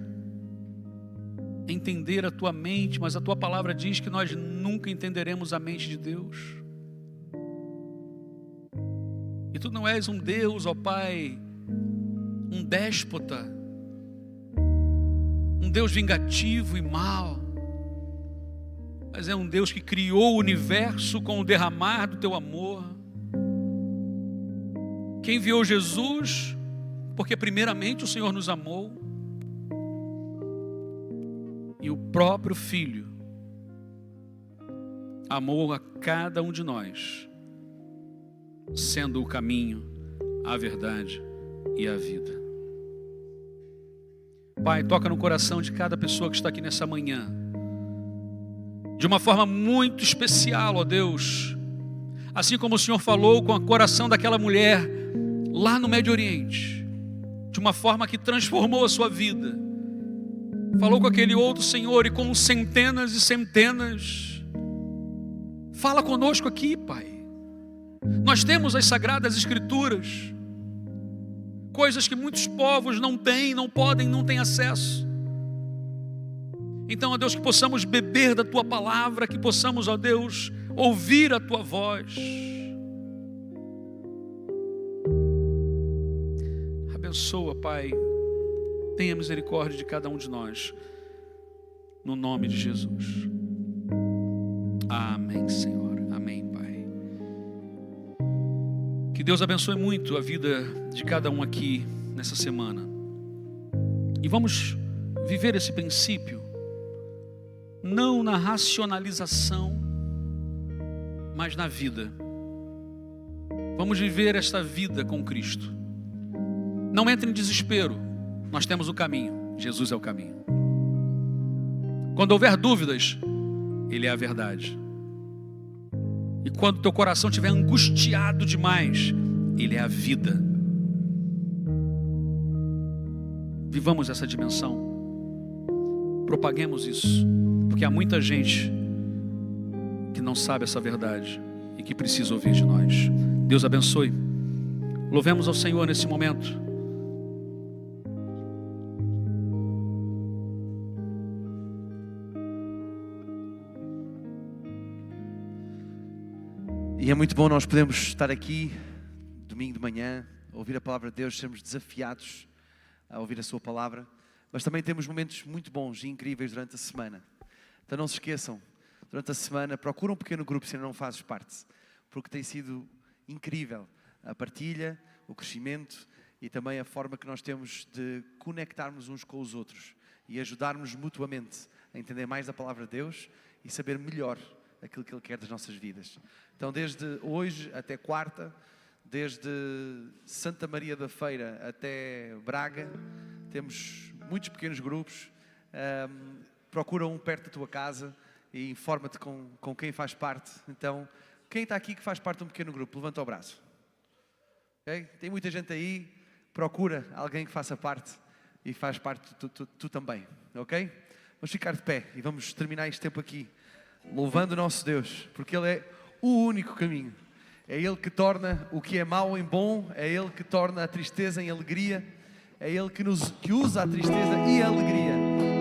entender a Tua mente, mas a Tua palavra diz que nós nunca entenderemos a mente de Deus. E Tu não és um Deus, ó Pai, um déspota, um Deus vingativo e mau, mas é um Deus que criou o universo com o derramar do Teu amor, que enviou Jesus, porque primeiramente o Senhor nos amou, e o próprio Filho amou a cada um de nós, sendo o caminho, a verdade e a vida. Pai, toca no coração de cada pessoa que está aqui nessa manhã, de uma forma muito especial, ó Deus, assim como o Senhor falou com o coração daquela mulher lá no Médio Oriente, de uma forma que transformou a sua vida. Falou com aquele outro Senhor e com centenas e centenas. Fala conosco aqui, Pai. Nós temos as Sagradas Escrituras, coisas que muitos povos não têm, não podem, não têm acesso. Então, ó Deus, que possamos beber da Tua palavra, que possamos, ó Deus, ouvir a Tua voz. Abençoa, Pai. Tenha misericórdia de cada um de nós, no nome de Jesus. Amém, Senhor. Amém, Pai. Que Deus abençoe muito a vida de cada um aqui nessa semana. E vamos viver esse princípio, não na racionalização, mas na vida. Vamos viver esta vida com Cristo. Não entre em desespero. Nós temos o caminho, Jesus é o caminho. Quando houver dúvidas, Ele é a verdade. E quando teu coração estiver angustiado demais, Ele é a vida. Vivamos essa dimensão. Propaguemos isso, porque há muita gente que não sabe essa verdade e que precisa ouvir de nós. Deus abençoe. Louvemos ao Senhor nesse momento. E é muito bom nós podermos estar aqui, domingo de manhã, a ouvir a palavra de Deus, sermos desafiados a ouvir a sua palavra, mas também temos momentos muito bons e incríveis durante a semana. Então não se esqueçam, durante a semana, procura um pequeno grupo se ainda não fazes parte, porque tem sido incrível a partilha, o crescimento e também a forma que nós temos de conectarmos uns com os outros e ajudarmos mutuamente a entender mais da palavra de Deus e saber melhor aquilo que Ele quer das nossas vidas. Então, desde hoje até quarta, desde Santa Maria da Feira até Braga, temos muitos pequenos grupos. Procura um perto da tua casa e informa-te com quem faz parte. Então, quem está aqui que faz parte de um pequeno grupo, levanta o braço. Okay? Tem muita gente aí, procura alguém que faça parte e faz parte tu também, ok? Vamos ficar de pé e vamos terminar este tempo aqui, louvando o nosso Deus, porque Ele é o único caminho. É Ele que torna o que é mau em bom, é Ele que torna a tristeza em alegria, é Ele que usa a tristeza e a alegria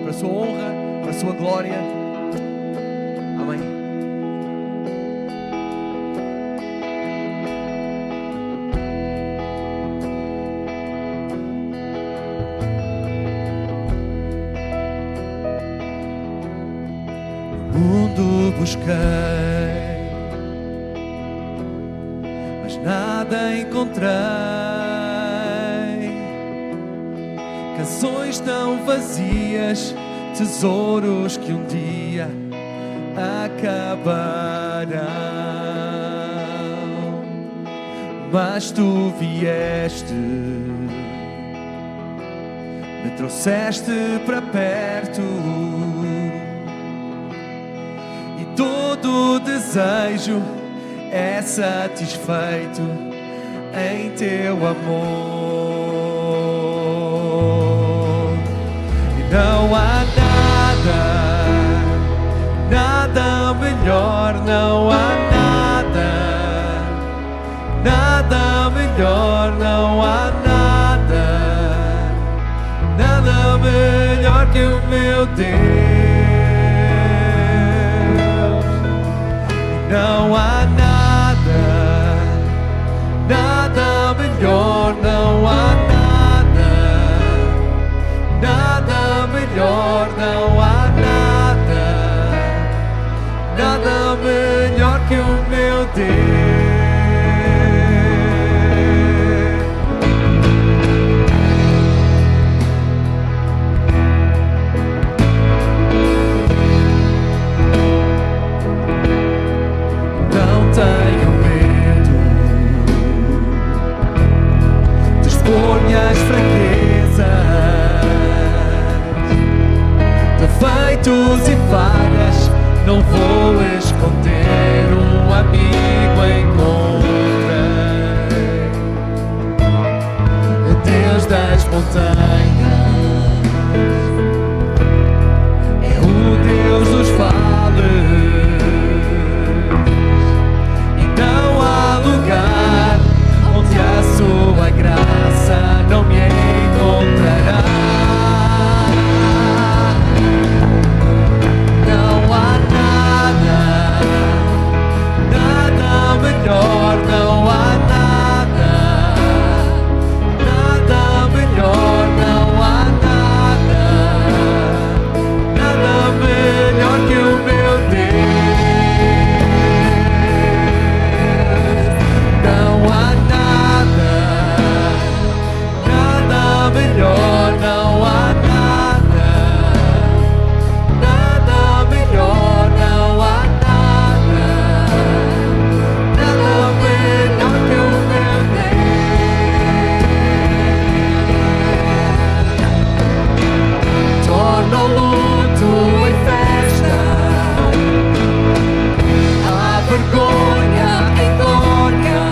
para a sua honra, para a sua glória. Amém. No mundo busquei, mas nada encontrei. Canções tão vazias, tesouros que um dia acabarão. Mas tu vieste, me trouxeste para perto, e todo desejo é satisfeito em teu amor. E não há nada melhor, não há nada melhor, não há nada melhor que o meu Deus. Não há nada melhor, não há nada melhor, não há nada melhor que o meu Deus. Não tenho medo de expor minhas fraquezas, defeitos e falhas. Não vou esconder, um amigo encontrei, o Deus das montanhas, é o Deus dos vales, e não há lugar onde a sua graça não me encontrará. Não há nada melhor, não há nada melhor que o meu Deus. Não há nada melhor, não há nada melhor, não há torna o luto em festa, a vergonha em glória,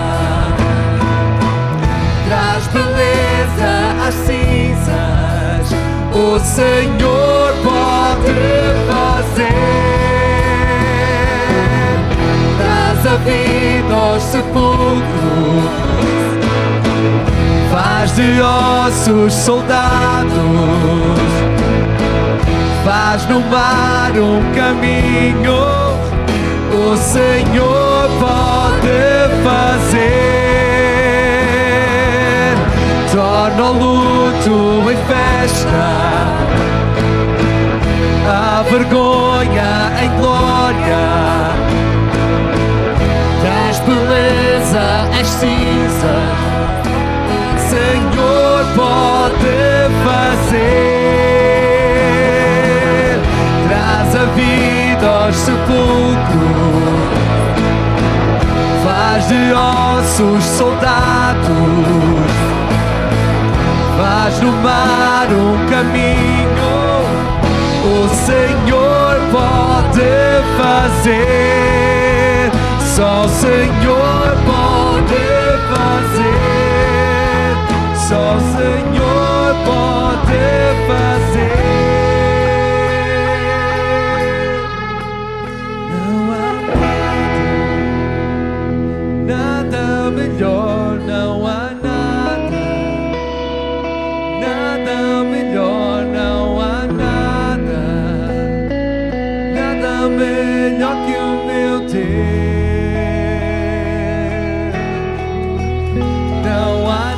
traz beleza às cinzas, o Senhor pode fazer, traz a vida aos sepulcros, faz de ossos soldados, faz no mar um caminho, o Senhor pode fazer, torna o luto em festa, a vergonha em glória, faz sepulcro, faz de ossos soldados, faz no mar um caminho. O Senhor pode fazer, só o Senhor pode fazer, só o Senhor pode fazer. Não há nada melhor, não há nada melhor, não há nada melhor que o meu Deus. Não há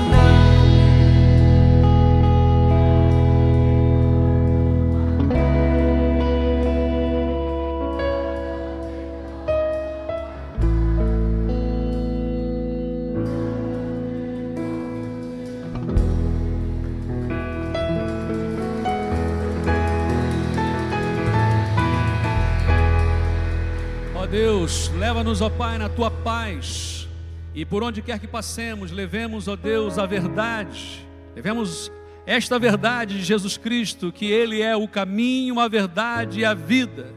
Deus, leva-nos, ó Pai, na Tua paz, e por onde quer que passemos, levemos, ó Deus, a verdade, levemos esta verdade de Jesus Cristo, que Ele é o caminho, a verdade e a vida,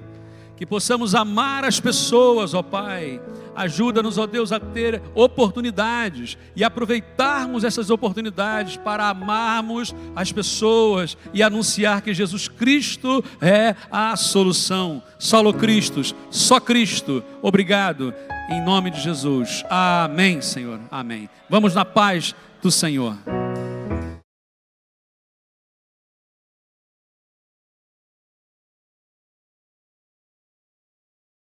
que possamos amar as pessoas, ó Pai. Ajuda-nos, ó Deus, a ter oportunidades e aproveitarmos essas oportunidades para amarmos as pessoas e anunciar que Jesus Cristo é a solução. Solo Christus, só Cristo. Obrigado, em nome de Jesus. Amém, Senhor. Amém. Vamos na paz do Senhor.